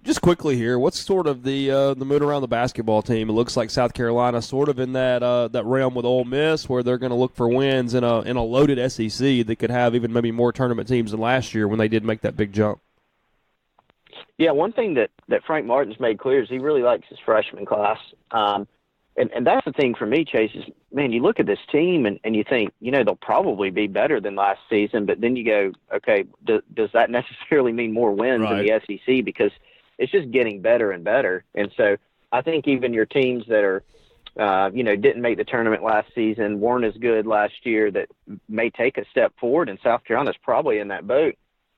Just quickly here, what's sort of the mood around the basketball team? It looks like South Carolina sort of in that realm with Ole Miss, where they're going to look for wins in a loaded SEC that could have even maybe more tournament teams than last year when they did make that big jump. Yeah, one thing that Frank Martin's made clear is he really likes his freshman class. And that's the thing for me, Chase, is, man, you look at this team and you think, they'll probably be better than last season, but then you go, okay, does that necessarily mean more wins in the SEC? Because it's just getting better and better. And so I think even your teams that are, didn't make the tournament last season, weren't as good last year, that may take a step forward, and South Carolina's probably in that boat.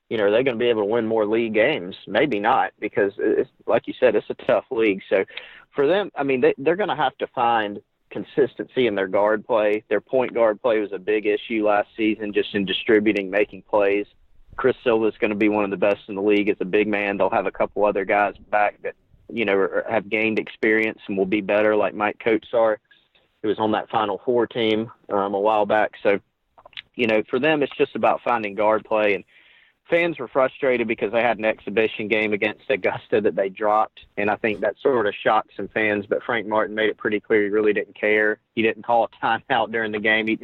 Are they going to be able to win more league games? Maybe not, because it's, like you said, it's a tough league. So for them, I mean, they're going to have to find consistency in their guard play. Their point guard play was a big issue last season, just in distributing, making plays. Chris Silva is going to be one of the best in the league as a big man. They'll have a couple other guys back that, have gained experience and will be better, like Mike Kotsar, who was on that Final Four team a while back. So, for them, it's just about finding guard play. And fans were frustrated because they had an exhibition game against Augusta that they dropped, and I think that sort of shocked some fans. But Frank Martin made it pretty clear he really didn't care. He didn't call a timeout during the game. He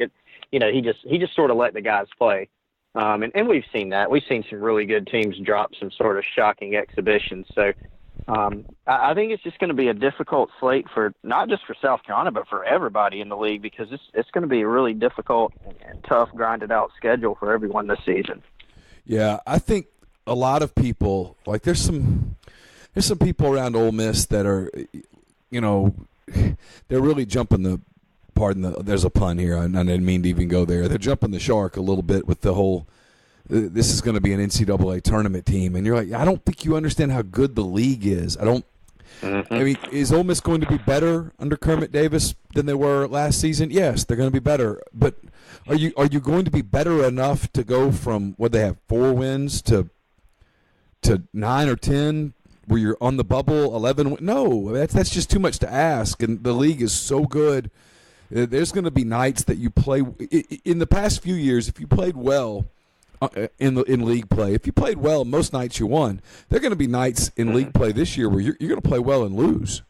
just sort of let the guys play. And we've seen that. We've seen some really good teams drop some sort of shocking exhibitions. So I think it's just going to be a difficult slate for not just for South Carolina, but for everybody in the league, because it's going to be a really difficult and tough, grinded out schedule for everyone this season. Yeah, I think a lot of people, like there's some people around Ole Miss that are, they're really jumping there's a pun here. I didn't mean to even go there. They're jumping the shark a little bit with the whole, this is going to be an NCAA tournament team. And you're like, I don't think you understand how good the league is. I mean, is Ole Miss going to be better under Kermit Davis than they were last season? Yes, they're going to be better. But are you going to be better enough to go from what they have 4 wins to 9 or 10 where you're on the bubble 11? No, that's just too much to ask. And the league is so good. There's going to be nights that you play in the past few years. If you played well in league play, if you played well, most nights you won. There are going to be nights in league play this year where you're going to play well and lose.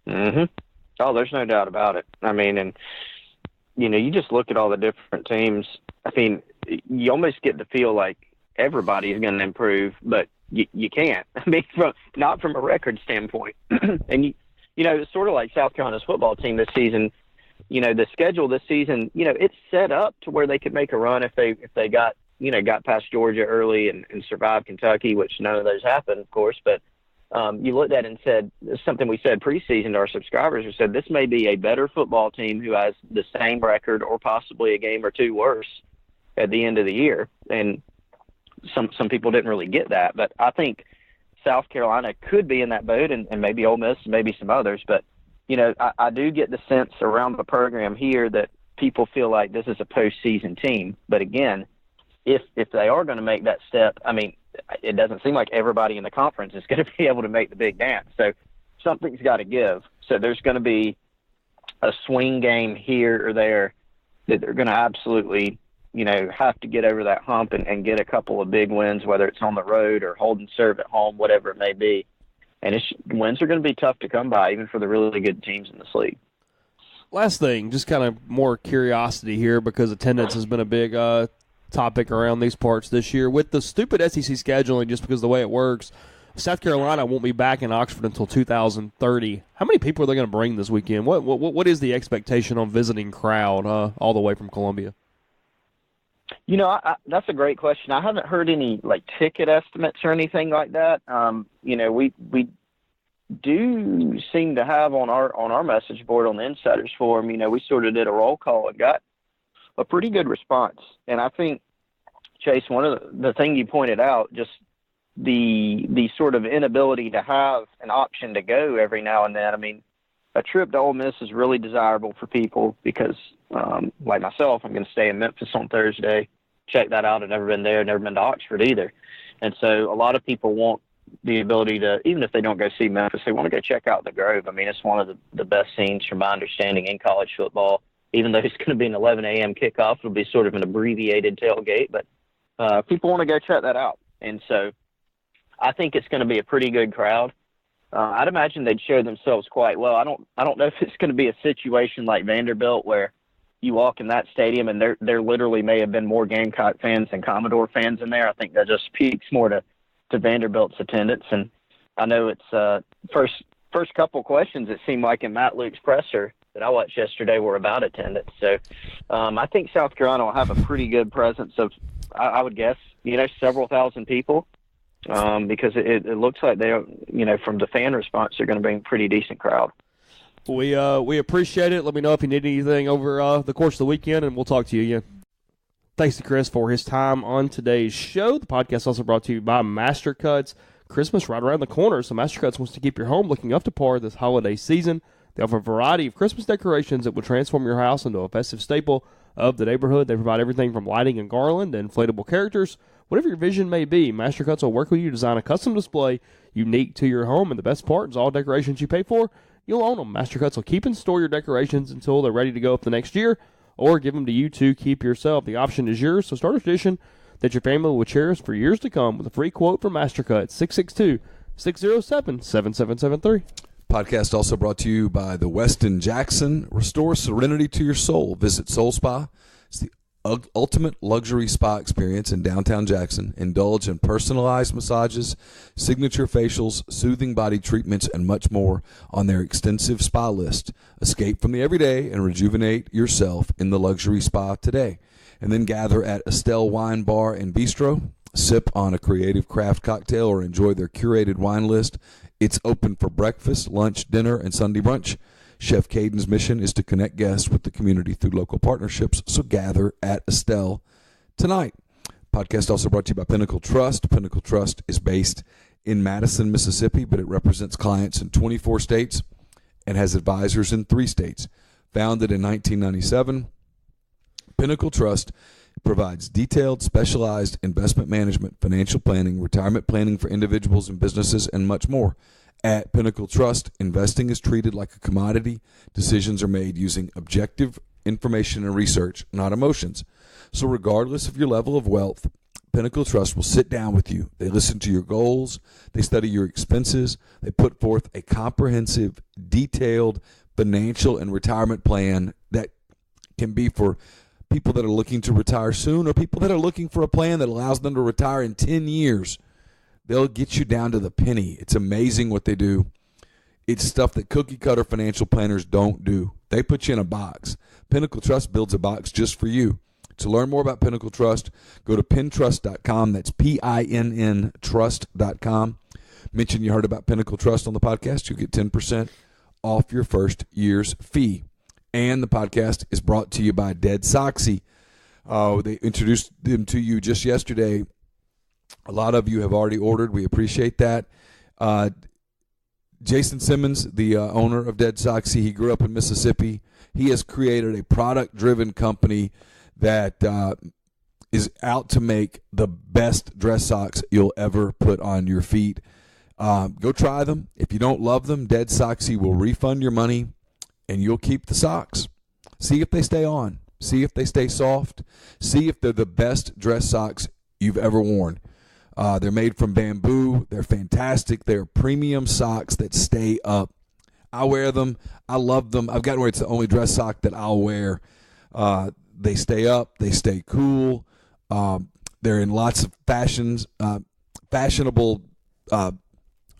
Mm-hmm. Oh, there's no doubt about it. I mean, and you just look at all the different teams. I mean, you almost get the feel like everybody is going to improve, but you can't. I mean, not from a record standpoint. And it's sort of like South Carolina's football team this season. The schedule this season, it's set up to where they could make a run if they got past Georgia early and survived Kentucky, which none of those happened, of course. But you looked at it and said, something we said preseason to our subscribers, we said this may be a better football team who has the same record or possibly a game or two worse at the end of the year. And some people didn't really get that. But I think South Carolina could be in that boat, and maybe Ole Miss, maybe some others. But, I do get the sense around the program here that people feel like this is a postseason team. But again, if they are going to make that step, I mean, it doesn't seem like everybody in the conference is going to be able to make the big dance. So something's got to give. So there's going to be a swing game here or there that they're going to absolutely, have to get over that hump and get a couple of big wins, whether it's on the road or holding serve at home, whatever it may be. And wins are going to be tough to come by, even for the really good teams in this league. Last thing, just kind of more curiosity here, because attendance has been a big topic around these parts this year. With the stupid SEC scheduling, just because of the way it works, South Carolina won't be back in Oxford until 2030. How many people are they going to bring this weekend? What is the expectation on visiting crowd all the way from Columbia? That's a great question. I haven't heard any ticket estimates or anything like that. We do seem to have on our message board on the Insiders Forum, we sort of did a roll call and got a pretty good response. And I think, Chase, one of the thing you pointed out, just the sort of inability to have an option to go every now and then. I mean, a trip to Ole Miss is really desirable for people because, like myself, I'm going to stay in Memphis on Thursday. Check that out. I've never been there, never been to Oxford either. And so a lot of people want the ability to, even if they don't go see Memphis, they want to go check out the Grove. I mean, it's one of the best scenes from my understanding in college football. Even though it's going to be an 11 a.m. kickoff, it'll be sort of an abbreviated tailgate, but people want to go check that out. And so I think it's going to be a pretty good crowd. I'd imagine they'd show themselves quite well. I don't know if it's going to be a situation like Vanderbilt where you walk in that stadium and there literally may have been more Gamecock fans than Commodore fans in there. I think that just speaks more to Vanderbilt's attendance. And I know it's first couple questions it seemed like in Matt Luke's presser that I watched yesterday were about attendance. So I think South Carolina will have a pretty good presence of, I would guess, several thousand people. Because it looks like they, from the fan response, they're going to bring a pretty decent crowd. We appreciate it. Let me know if you need anything over the course of the weekend, and we'll talk to you again. Thanks to Chris for his time on today's show. The podcast is also brought to you by Master Cuts. Christmas right around the corner, so Master Cuts wants to keep your home looking up to par this holiday season. They offer a variety of Christmas decorations that will transform your house into a festive staple of the neighborhood. They provide everything from lighting and garland to inflatable characters. Whatever your vision may be, Master Cuts will work with you to design a custom display unique to your home. And the best part is all decorations you pay for, you'll own them. Master Cuts will keep and store your decorations until they're ready to go up the next year, or give them to you to keep yourself. The option is yours, so start a tradition that your family will cherish for years to come with a free quote from Master Cuts, 662-607-7773. Podcast also brought to you by the Westin Jackson. Restore serenity to your soul. Visit Soul Spa. It's the ultimate luxury spa experience in downtown Jackson. Indulge in personalized massages, signature facials, soothing body treatments, and much more on their extensive spa list. Escape from the everyday and rejuvenate yourself in the luxury spa today. And then gather at Estelle Wine Bar and Bistro. Sip on a creative craft cocktail or enjoy their curated wine list. It's open for breakfast, lunch, dinner, and Sunday brunch. Chef Caden's mission is to connect guests with the community through local partnerships, so gather at Estelle tonight. Podcast also brought to you by Pinnacle Trust. Pinnacle Trust is based in Madison, Mississippi, but it represents clients in 24 states and has advisors in 3 states. Founded in 1997, Pinnacle Trust provides detailed, specialized investment management, financial planning, retirement planning for individuals and businesses, and much more. At Pinnacle Trust, investing is treated like a commodity. Decisions are made using objective information and research, not emotions. So regardless of your level of wealth, Pinnacle Trust will sit down with you. They listen to your goals. They study your expenses. They put forth a comprehensive, detailed financial and retirement plan that can be for people that are looking to retire soon or people that are looking for a plan that allows them to retire in 10 years. They'll get you down to the penny. It's amazing what they do. It's stuff that cookie-cutter financial planners don't do. They put you in a box. Pinnacle Trust builds a box just for you. To learn more about Pinnacle Trust, go to pintrust.com. That's PINN trust.com. Mention you heard about Pinnacle Trust on the podcast. You'll get 10% off your first year's fee. And the podcast is brought to you by Dead Soxy. They introduced them to you just yesterday. A lot of you have already ordered. We appreciate that. Jason Simmons, the owner of Dead Soxy, he grew up in Mississippi. He has created a product-driven company that is out to make the best dress socks you'll ever put on your feet. Go try them. If you don't love them, Dead Socksy will refund your money, and you'll keep the socks. See if they stay on. See if they stay soft. See if they're the best dress socks you've ever worn. They're made from bamboo. They're fantastic. They're premium socks that stay up. I wear them. I love them. I've gotten where it's the only dress sock that I'll wear. They stay up. They stay cool. They're in lots of fashionable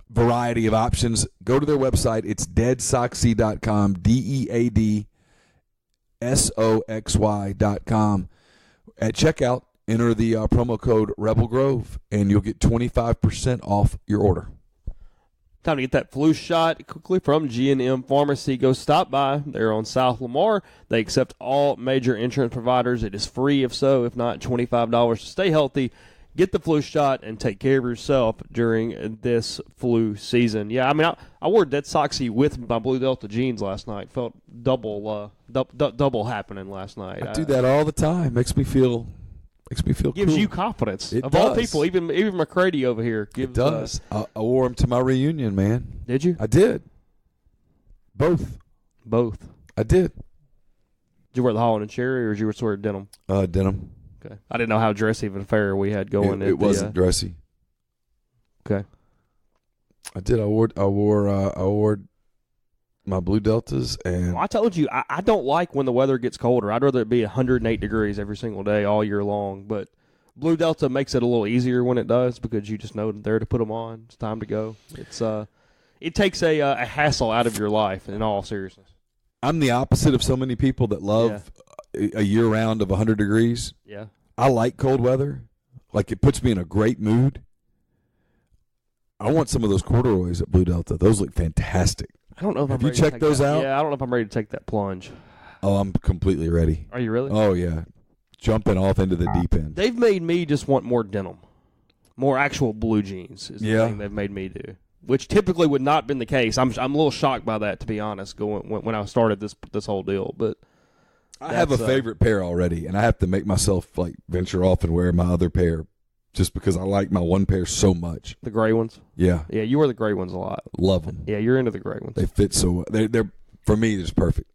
variety of options. Go to their website. It's deadsoxy.com, DEADSOXY.com. At checkout, enter the promo code Rebel Grove, and you'll get 25% off your order. Time to get that flu shot quickly from G&M Pharmacy. Go stop by. They're on South Lamar. They accept all major insurance providers. It is free, if not $25 to stay healthy. Get the flu shot and take care of yourself during this flu season. Yeah, I mean, I wore Dead Soxy with my Blue Delta jeans last night. Felt double happening last night. I do that all the time. Makes me feel gives cool. you confidence. It of does. All people, even McCready over here. It does. I wore them to my reunion, man. Did you? I did. Both. I did. Did you wear the Holland and Cherry, or did you wear denim? Denim. Okay. I didn't know how dressy of an affair we had going. It wasn't dressy. Okay. I did. I wore my Blue Deltas, and Well, I told you, I don't like when the weather gets colder. I'd rather it be 108 degrees every single day all year long. But Blue Delta makes it a little easier when it does, because you just know there to put them on. It's time to go. It takes a hassle out of your life, in all seriousness. I'm the opposite of so many people that love a year round of 100 degrees. Yeah. I like cold weather. Like, it puts me in a great mood. I want some of those corduroys at Blue Delta. Those look fantastic. I don't know if Have I'm you ready checked to take those that. out? Yeah, I don't know if I'm ready to take that plunge. Oh, I'm completely ready. Are you really? Oh, yeah. Jumping off into the deep end. They've made me just want more denim. More actual blue jeans is the thing they've made me do, which typically would not have been the case. I'm a little shocked by that, to be honest, when I started this whole deal. But I have a favorite pair already, and I have to make myself like venture off and wear my other pair just because I like my one pair so much. The gray ones? Yeah. Yeah, you wear the gray ones a lot. Love them. Yeah, you're into the gray ones. They fit so well. They're for me, they're just perfect.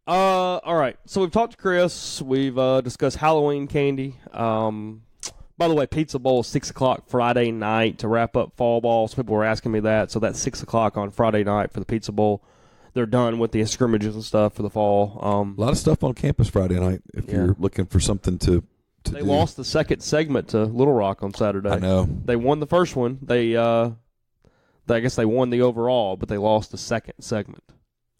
All right. So we've talked to Chris. We've discussed Halloween candy. By the way, Pizza Bowl is 6 o'clock Friday night to wrap up fall ball. Some people were asking me that. So that's 6 o'clock on Friday night for the Pizza Bowl. They're done with the scrimmages and stuff for the fall. A lot of stuff on campus Friday night if you're looking for something to They do. lost the second segment to Little Rock on Saturday. I know. They won the first one. I guess they won the overall, but they lost the second segment.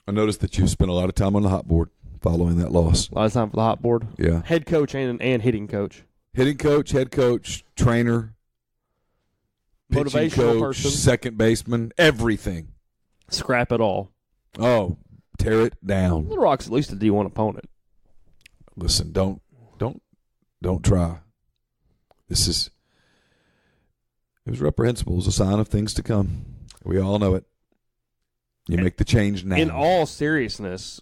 I noticed that you spent a lot of time on the hot board following that loss. A lot of time for the hot board. Yeah. Head coach and hitting coach. Hitting coach, head coach, trainer, pitching Motivational coach, person. second baseman, everything. Scrap it all. Oh, tear it down. Little Rock's at least a D1 opponent. Listen, don't try. It was reprehensible. It was a sign of things to come. We all know it. You make the change now. In all seriousness,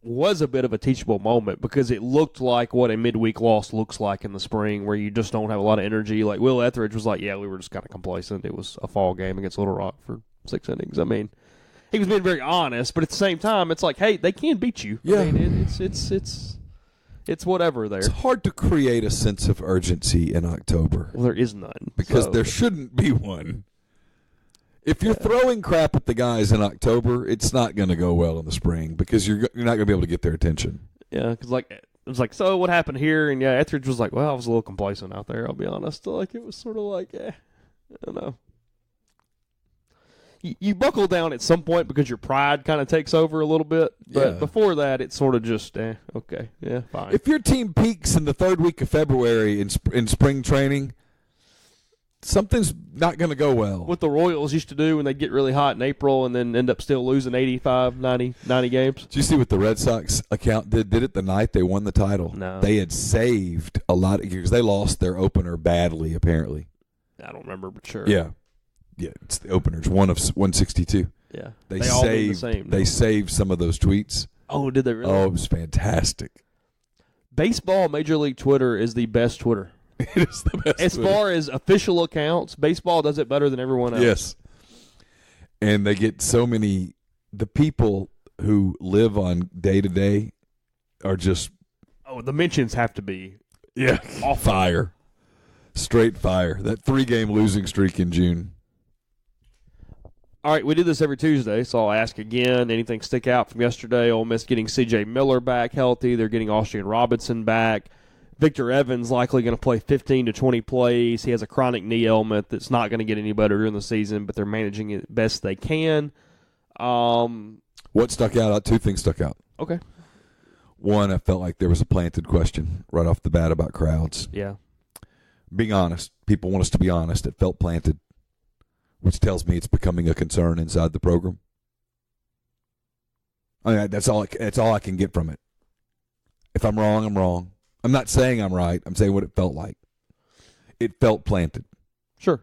was a bit of a teachable moment because it looked like what a midweek loss looks like in the spring, where you just don't have a lot of energy. Like Will Etheridge was like, yeah, we were just kind of complacent. It was a fall game against Little Rock for 6 innings. I mean, he was being very honest, but at the same time, it's like, hey, they can beat you. Yeah. I mean, it's whatever there. It's hard to create a sense of urgency in October. Well, there is none. Because there shouldn't be one. If you're throwing crap at the guys in October, it's not going to go well in the spring because you're not going to be able to get their attention. Yeah, because it was like, so what happened here? And yeah, Etheridge was like, well, I was a little complacent out there, I'll be honest. Like, it was sort of like, I don't know. You buckle down at some point because your pride kind of takes over a little bit. But before that, it's sort of just, okay, yeah, fine. If your team peaks in the third week of February in spring training, something's not going to go well. What the Royals used to do when they get really hot in April and then end up still losing 85, 90 games. Did you see what the Red Sox account did it the night they won the title? No. They had saved a lot because they lost their opener badly, apparently. I don't remember, but sure. Yeah. Yeah, it's the openers, one of 162. Yeah. They all saved mean the same. They saved some of those tweets. Oh, did they really? Oh, it was fantastic. baseball Major League Twitter is the best Twitter. It is the best. As Twitter. far as official accounts, baseball does it better than everyone else. Yes. And they get so many. The people who live on day to day are just. Oh, the mentions have to be. Off fire. Straight fire. That 3-game losing streak in June. All right, we do this every Tuesday, so I'll ask again. Anything stick out from yesterday? Ole Miss getting C.J. Miller back healthy. They're getting Austin Robinson back. Victor Evans likely going to play 15 to 20 plays. He has a chronic knee ailment that's not going to get any better during the season, but they're managing it best they can. What stuck out? 2 things stuck out. Okay. One, I felt like there was a planted question right off the bat about crowds. Yeah. Being honest. People want us to be honest. It felt planted, which tells me it's becoming a concern inside the program. I mean, that's all I can get from it. If I'm wrong, I'm wrong. I'm not saying I'm right. I'm saying what it felt like. It felt planted. Sure.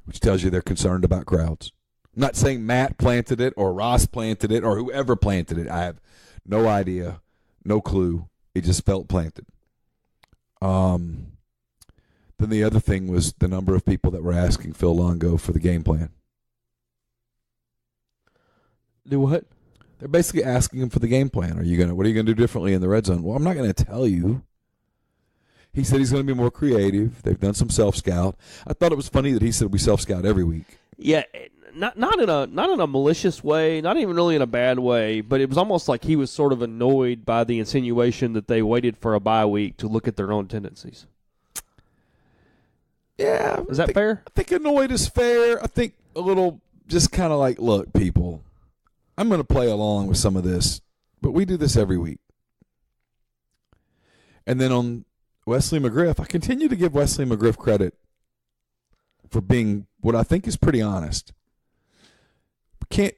Which tells you they're concerned about crowds. I'm not saying Matt planted it or Ross planted it or whoever planted it. I have no idea, no clue. It just felt planted. Then the other thing was the number of people that were asking Phil Longo for the game plan. Do what? They're basically asking him for the game plan. What are you gonna do differently in the red zone? Well, I'm not going to tell you. He said he's going to be more creative. They've done some self-scout. I thought it was funny that he said we self-scout every week. Yeah, not in a malicious way, not even really in a bad way, but it was almost like he was sort of annoyed by the insinuation that they waited for a bye week to look at their own tendencies. Yeah. Is that fair? I think annoyed is fair. I think a little just kind of like, look, people, I'm going to play along with some of this, but we do this every week. And then on Wesley McGriff, I continue to give Wesley McGriff credit for being what I think is pretty honest. We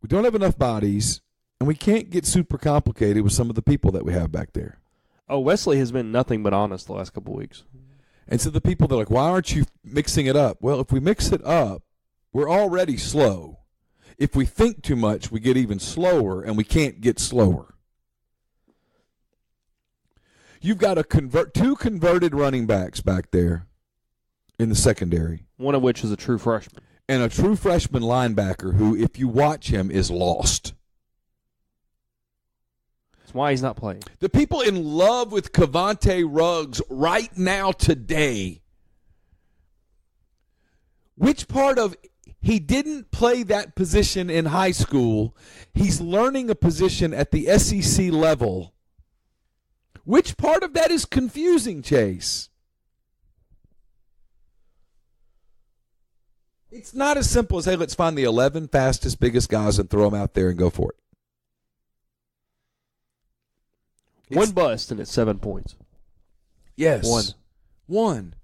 don't have enough bodies, and we can't get super complicated with some of the people that we have back there. Oh, Wesley has been nothing but honest the last couple of weeks. And so the people that are like, why aren't you mixing it up? Well, if we mix it up, we're already slow. If we think too much, we get even slower, and we can't get slower. You've got two converted running backs back there in the secondary. One of which is a true freshman. And a true freshman linebacker who, if you watch him, is lost. That's why he's not playing. The people in love with Cavante Ruggs right now today, which part of he didn't play that position in high school, he's learning a position at the SEC level. Which part of that is confusing, Chase? It's not as simple as, hey, let's find the 11 fastest, biggest guys and throw them out there and go for it. One bust and it's 7 points. Yes. One.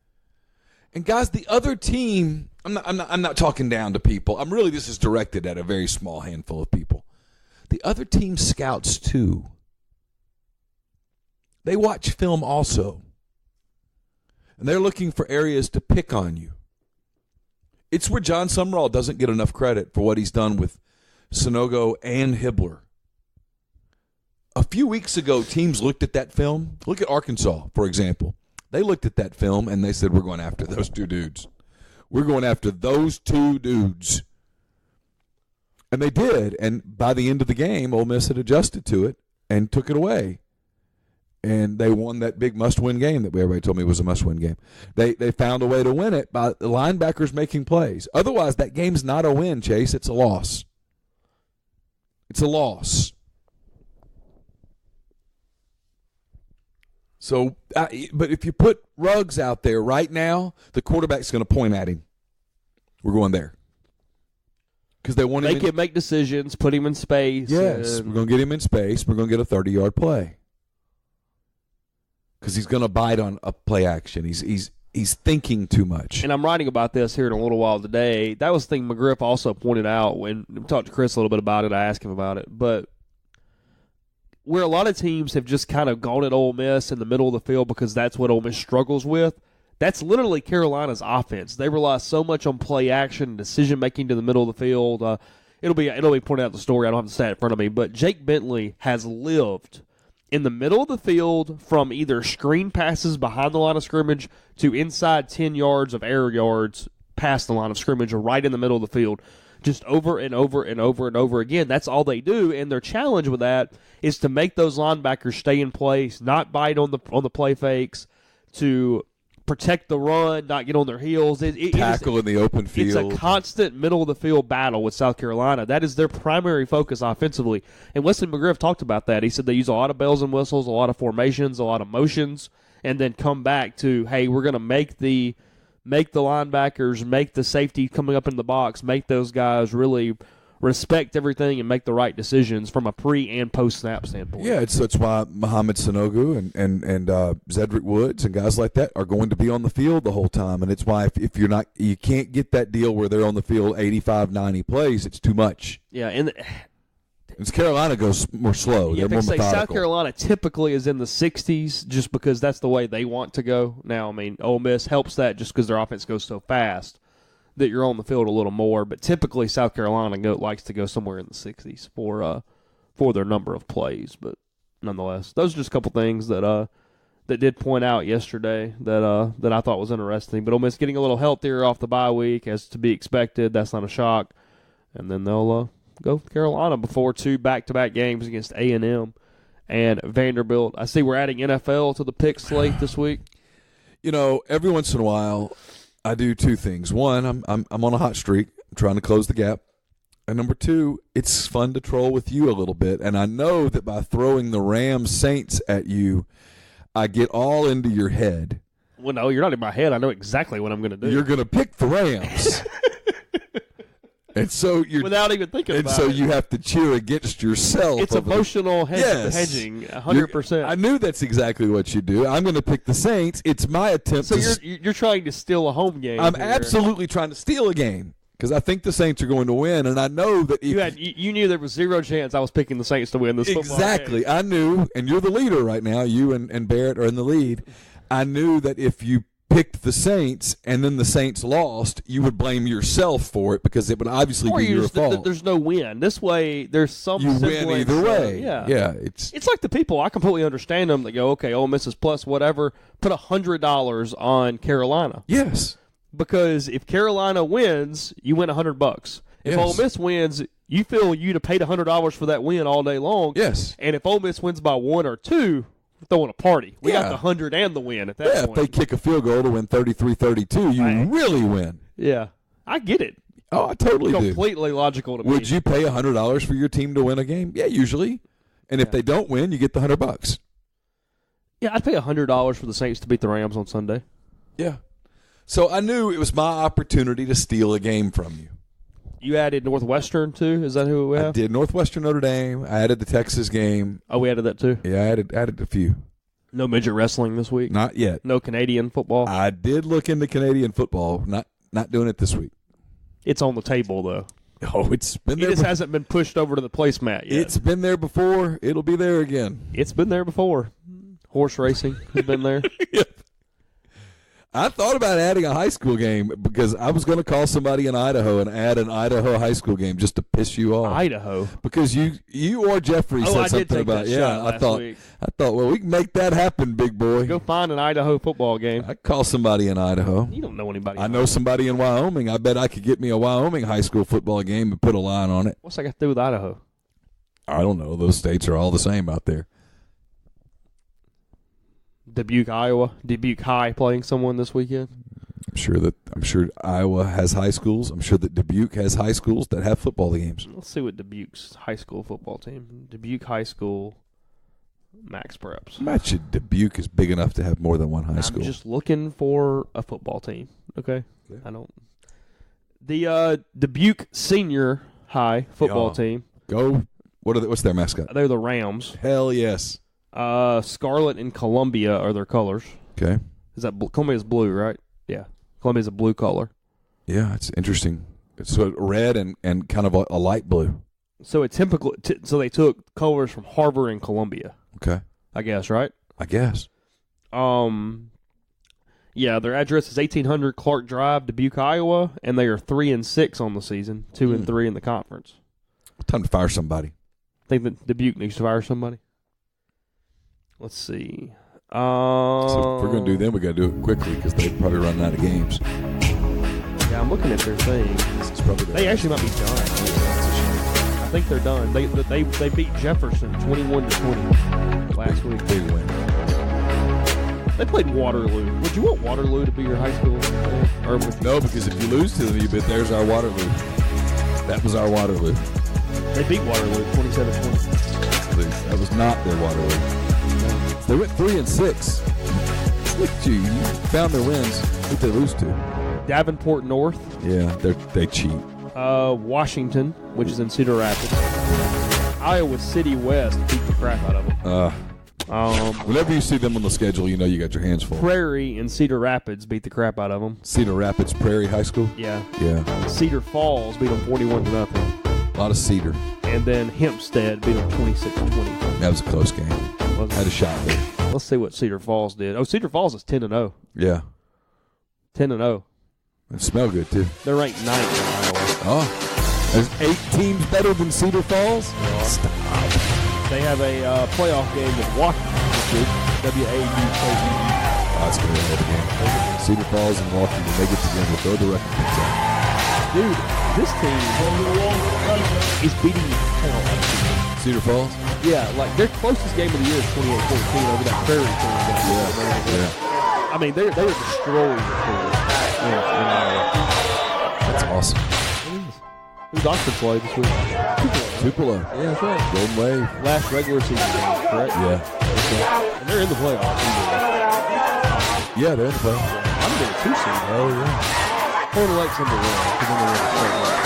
And guys, the other team, I'm not talking down to people. This is directed at a very small handful of people. The other team scouts too. They watch film also. And they're looking for areas to pick on you. It's where John Sumrall doesn't get enough credit for what he's done with Sonogo and Hibbler. A few weeks ago, teams looked at that film. Look at Arkansas, for example. They looked at that film and they said, we're going after those two dudes. We're going after those two dudes. And they did. And by the end of the game, Ole Miss had adjusted to it and took it away. And they won that big must-win game that everybody told me was a must-win game. They found a way to win it by the linebackers making plays. Otherwise, that game's not a win, Chase. It's a loss. It's a loss. So, but if you put Ruggs out there right now, the quarterback's going to point at him. We're going there. Because they want him. They can make decisions, put him in space. Yes, we're going to get him in space. We're going to get a 30-yard play. Because he's going to bite on a play action. He's thinking too much. And I'm writing about this here in a little while today. That was the thing McGriff also pointed out when we talked to Chris a little bit about it. I asked him about it. But where a lot of teams have just kind of gone at Ole Miss in the middle of the field because that's what Ole Miss struggles with, that's literally Carolina's offense. They rely so much on play action and decision-making to the middle of the field. It'll be pointed out in the story. I don't have the stat in front of me. But Jake Bentley has lived in the middle of the field from either screen passes behind the line of scrimmage to inside 10 yards of air yards past the line of scrimmage or right in the middle of the field. Just over and over and over and over again. That's all they do, and their challenge with that is to make those linebackers stay in place, not bite on the play fakes, to protect the run, not get on their heels. Tackle in the open field. It's a constant middle-of-the-field battle with South Carolina. That is their primary focus offensively. And Wesley McGriff talked about that. He said they use a lot of bells and whistles, a lot of formations, a lot of motions, and then come back to, hey, we're going to make the linebackers, make the safety coming up in the box, make those guys really respect everything and make the right decisions from a pre- and post-snap standpoint. Yeah, that's why Mohamed Sanogo and Zedrick Woods and guys like that are going to be on the field the whole time. And it's why if you're not, you can't get that deal where they're on the field 85, 90 plays. It's too much. Yeah, and Carolina goes more slow. Yeah, they're more methodical. South Carolina typically is in the 60s just because that's the way they want to go. Now, I mean, Ole Miss helps that just because their offense goes so fast that you're on the field a little more. But typically South Carolina likes to go somewhere in the 60s for their number of plays. But nonetheless, those are just a couple things that did point out yesterday that I thought was interesting. But Ole Miss getting a little healthier off the bye week, as to be expected. That's not a shock. And then they'll go Carolina before 2 back-to-back games against A&M and Vanderbilt. I see we're adding NFL to the pick slate this week. You know, every once in a while, I do 2 things. One, I'm on a hot streak. I'm trying to close the gap. And number 2, it's fun to troll with you a little bit. And I know that by throwing the Rams Saints at you, I get all into your head. Well, no, you're not in my head. I know exactly what I'm going to do. You're going to pick the Rams. And so you're without even thinking about it. And so you have to cheer against yourself. It's emotional hedging, 100%. I knew that's exactly what you do. I'm going to pick the Saints. It's my attempt. So you're trying to steal a home game. I'm absolutely trying to steal a game because I think the Saints are going to win, and I know that you knew there was zero chance I was picking the Saints to win this football game. Exactly. I knew, and you're the leader right now. You and Barrett are in the lead. I knew that if you picked the Saints and then the Saints lost, you would blame yourself for it because it would obviously be your fault. There's no win. This way, there's some you win either way. Yeah. It's like the people. I completely understand them that go, okay, Ole Miss is plus whatever. Put $100 on Carolina. Yes, because if Carolina wins, you win $100. If Ole Miss wins, you feel you'd have paid $100 for that win all day long. Yes, and if Ole Miss wins by 1 or 2. Throwing a party. We got the 100 and the win at that point. If they kick a field goal to win 33-32, you really win. Yeah. I get it. Oh, I totally do. Completely logical to me. Would you pay $100 for your team to win a game? Yeah, usually. And if they don't win, you get the $100. Yeah, I'd pay $100 for the Saints to beat the Rams on Sunday. Yeah. So I knew it was my opportunity to steal a game from you. You added Northwestern, too? Is that who we have? I did Northwestern Notre Dame. I added the Texas game. Oh, we added that, too? Yeah, I added a few. No midget wrestling this week? Not yet. No Canadian football? I did look into Canadian football. Not doing it this week. It's on the table, though. Oh, it's been there. It just hasn't been pushed over to the placemat yet. It's been there before. It'll be there again. It's been there before. Horse racing has been there. Yep. I thought about adding a high school game because I was going to call somebody in Idaho and add an Idaho high school game just to piss you off. Idaho, because you or Jeffrey said something about I thought well, we can make that happen, big boy. Go find an Idaho football game. I call somebody in Idaho. You don't know anybody. I know somebody in Wyoming. I bet I could get me a Wyoming high school football game and put a line on it. What's that got to do with Idaho? I don't know. Those states are all the same out there. Dubuque, Iowa. Dubuque High playing someone this weekend. I'm sure Iowa has high schools. I'm sure that Dubuque has high schools that have football games. Let's see what Dubuque's high school football team. Dubuque High School Max Preps. I bet you Dubuque is big enough to have more than one high school. I'm just looking for a football team. Okay, yeah. I don't. The Dubuque Senior High football team. Go. What's their mascot? They're the Rams. Hell yes. Scarlet and Columbia are their colors. Okay. Is that Columbia's blue, right? Yeah. Columbia's a blue color. Yeah, it's interesting. It's red and kind of a light blue. So it typically so they took colors from Harvard and Columbia. Okay. I guess, right? I guess. Yeah, their address is 1800 Clark Drive, Dubuque, Iowa, and they are 3-6 on the season, 2-3 in the conference. Time to fire somebody. Think that Dubuque needs to fire somebody? Let's see. So if we're going to do them, we got to do it quickly because they probably run out of games. Yeah, I'm looking at their thing. They actually might be done. I think they're done. They beat Jefferson 21-20 last week. Big win. They played Waterloo. Would you want Waterloo to be your high school? No, because if you lose to them, there's our Waterloo. That was our Waterloo. They beat Waterloo 27-20. That was not their Waterloo. They went 3-6. Look at you. You found their wins. Who did they lose to? Davenport North. Yeah, they cheat. Washington, which is in Cedar Rapids. Iowa City West beat the crap out of them. Whenever you see them on the schedule, you know you got your hands full. Prairie and Cedar Rapids beat the crap out of them. Cedar Rapids Prairie High School? Yeah. Yeah. Cedar Falls beat them 41-0. A lot of Cedar. And then Hempstead beat them 26-20. That was a close game. Had a shot there. Let's see what Cedar Falls did. Oh, Cedar Falls is 10-0. Yeah. 10-0. They smell good, too. They're ranked 9th in Iowa. Oh. There's 8 teams better than Cedar Falls? Stop. They have a playoff game with Waukegan this week. W-A-U-K-E. That's going to be a good game. Cedar Falls and Waukegan, when they get together, they'll throw the recompense out. Dude, this team is beating the hell out of Cedar Falls? Yeah, like their closest game of the year is 28-14 over that Prairie team. Yeah. I mean, they were destroying the team. That's awesome. Who's Oxford played this week? Tupelo. Yeah, that's right. Golden Wave. Last regular season game, correct? Yeah. And they're in the playoffs. Yeah, they're in the playoffs. I'm going to 2 seed. Oh, yeah. Horn Lake's number 1. Because then they're in the straight line.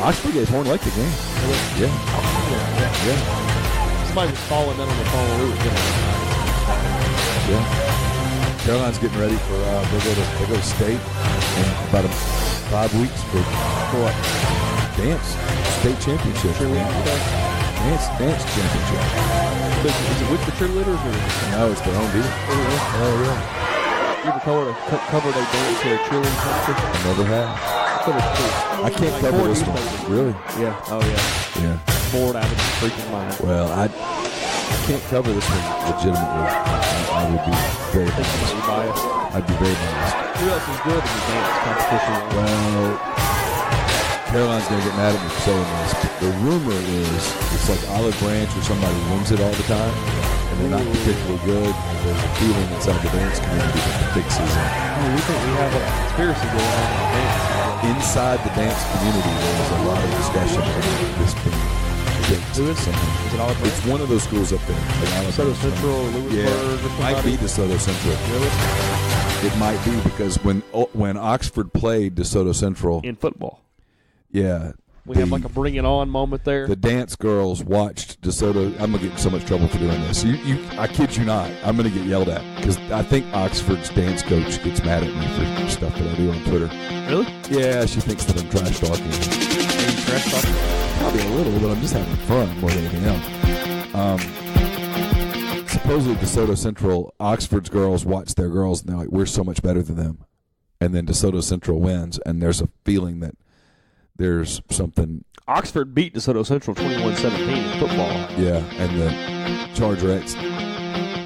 Oxford gave Horn Lake the game. Yeah. Somebody was falling down on the phone. We were getting Yeah. Caroline's getting ready for they go to state in about 5 weeks for what? Dance state championship. Dance championship. Is it with the cheerleaders or? No, it's their own deal. Oh yeah. You ever covered a dance or a cheerleading competition? I never have. I can't cover this one. Really? Yeah. Oh yeah. Yeah. Bored out of his freaking mind. Well, I can't cover this one legitimately. I would be very biased. I'd be very biased. Who else is good in the dance competition? Well, Caroline's going to get mad at me for saying this, but the rumor is it's like Olive Branch or somebody wins it all the time, and they're not particularly good, and there's a feeling inside the dance community that fixes it. We think we have a conspiracy going on in the dance. Inside the dance community, there's a lot of discussion about this being fixed. Who is it? Is it Olive Branch? It's one of those schools up there. DeSoto Central or Lewisburg or something? Might be DeSoto Central. Really? It might be because when Oxford played DeSoto Central in football. Yeah. We have like a bring it on moment there. The dance girls watched DeSoto. I'm going to get in so much trouble for doing this. I kid you not. I'm going to get yelled at because I think Oxford's dance coach gets mad at me for stuff that I do on Twitter. Really? Yeah, she thinks that I'm trash talking. Are you trash talking? Probably a little, but I'm just having fun more than anything else. Supposedly DeSoto Central, Oxford's girls watch their girls and they're like, we're so much better than them. And then DeSoto Central wins, and there's a feeling that there's something. Oxford beat DeSoto Central 21-17 in football. Yeah, and the Chargerettes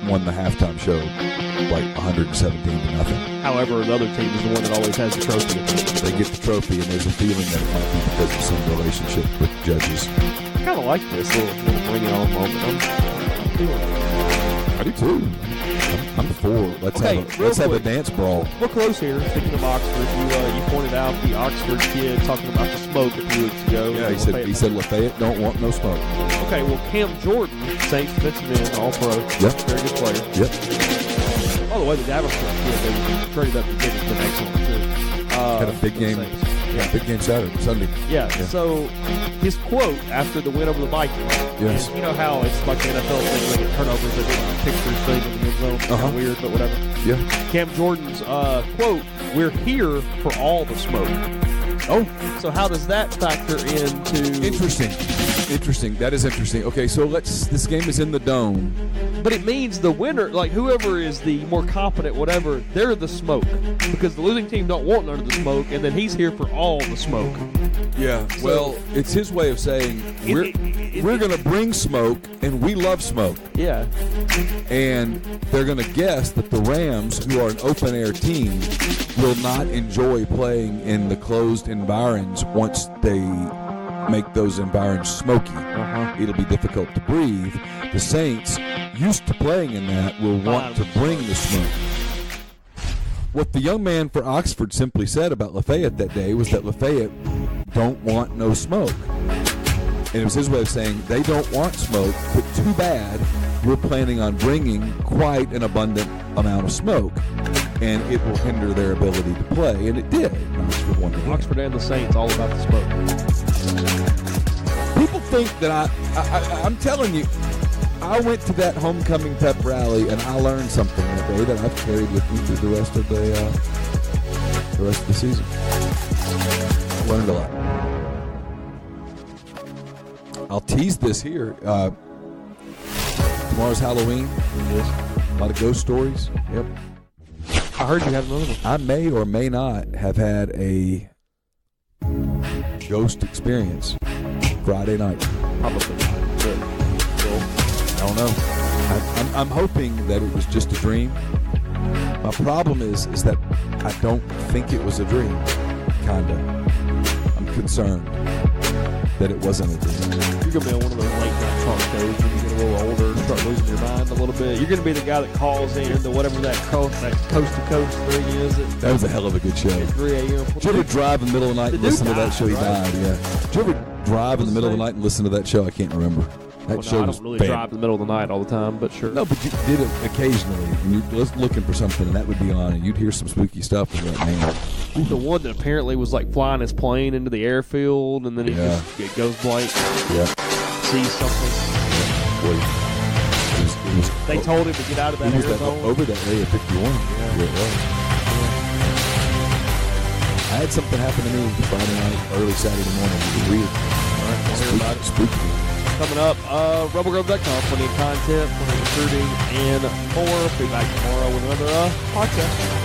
won the halftime show like 117-0. However, the other team is the one that always has the trophy. They get the trophy, and there's a feeling that it might be because of some relationship with judges. I kind of like this little bring it on moment. I'm feeling it. I do too. I'm for. Let's have a dance brawl. We're close here. Speaking of Oxford, you pointed out the Oxford kid talking about the smoke a few weeks ago. Yeah, he said Lafayette don't want no smoke. Okay, well Cam Jordan, Saints defensive end, all pro. Yep. Very good player. Yep. By the way, the Davenport kid they traded up to get has been excellent too. Had a big game. Yeah, big game Sunday. Yeah. So his quote after the win over the Vikings. Yes. You know how it's like the NFL thing, they get turnovers, they get pictures thing in the end zone. It's kind of weird, but whatever. Yeah. Cam Jordan's quote, "We're here for all the smoke." Oh. So how does that factor into... Interesting. That is interesting. Okay, so this game is in the Dome. But it means the winner, like whoever is the more competent, whatever, they're the smoke. Because the losing team don't want none of the smoke, and then he's here for all the smoke. Yeah, well, it's his way of saying we're going to bring smoke, and we love smoke. Yeah. And they're going to guess that the Rams, who are an open-air team, will not enjoy playing in the closed environs once they make those environs smoky. It'll be difficult to breathe. The Saints, used to playing in that, will want to bring the smoke. What the young man for Oxford simply said about Lafayette that day was that Lafayette don't want no smoke. And it was his way of saying they don't want smoke, but too bad we're planning on bringing quite an abundant amount of smoke, and it will hinder their ability to play. And it did. Oxford and the Saints, all about the smoke. People think that I'm telling you, I went to that homecoming pep rally and I learned something that day that I've carried with me through the rest of the season. I learned a lot. I'll tease this here. Tomorrow's Halloween. A lot of ghost stories. Yep. I heard you had another one. I may or may not have had a ghost experience Friday night. Probably not. I don't know. I'm hoping that it was just a dream. My problem is that I don't think it was a dream. Kinda. I'm concerned that it wasn't a dream. You're gonna be on one of those late night talk shows when you get a little older and start losing your mind a little bit. You're gonna be the guy that calls in to whatever that coast to coast thing is. That was a hell of a good show. At 3 a.m. Did you ever drive in the middle of the night and listen to that show? He died. Yeah. Did you ever drive in the middle of the night and listen to that show? I can't remember. That show I was don't really bad. drive in the middle of the night all the time, but sure. No, but you did it occasionally. And you're looking for something, and that would be on, and you'd hear some spooky stuff. And you're like, man. The one that apparently was like flying his plane into the airfield, and then it goes blank. Yeah. Sees something. Boy, they told him to get out of that airfield. Over that area 51. Yeah, it was. I had something happen to me Friday night, early Saturday morning. It was weird. All right, we'll hear about it. Spooky. Coming up, RebelGrove.com, plenty of content, plenty of recruiting, and more. Be back tomorrow with another podcast.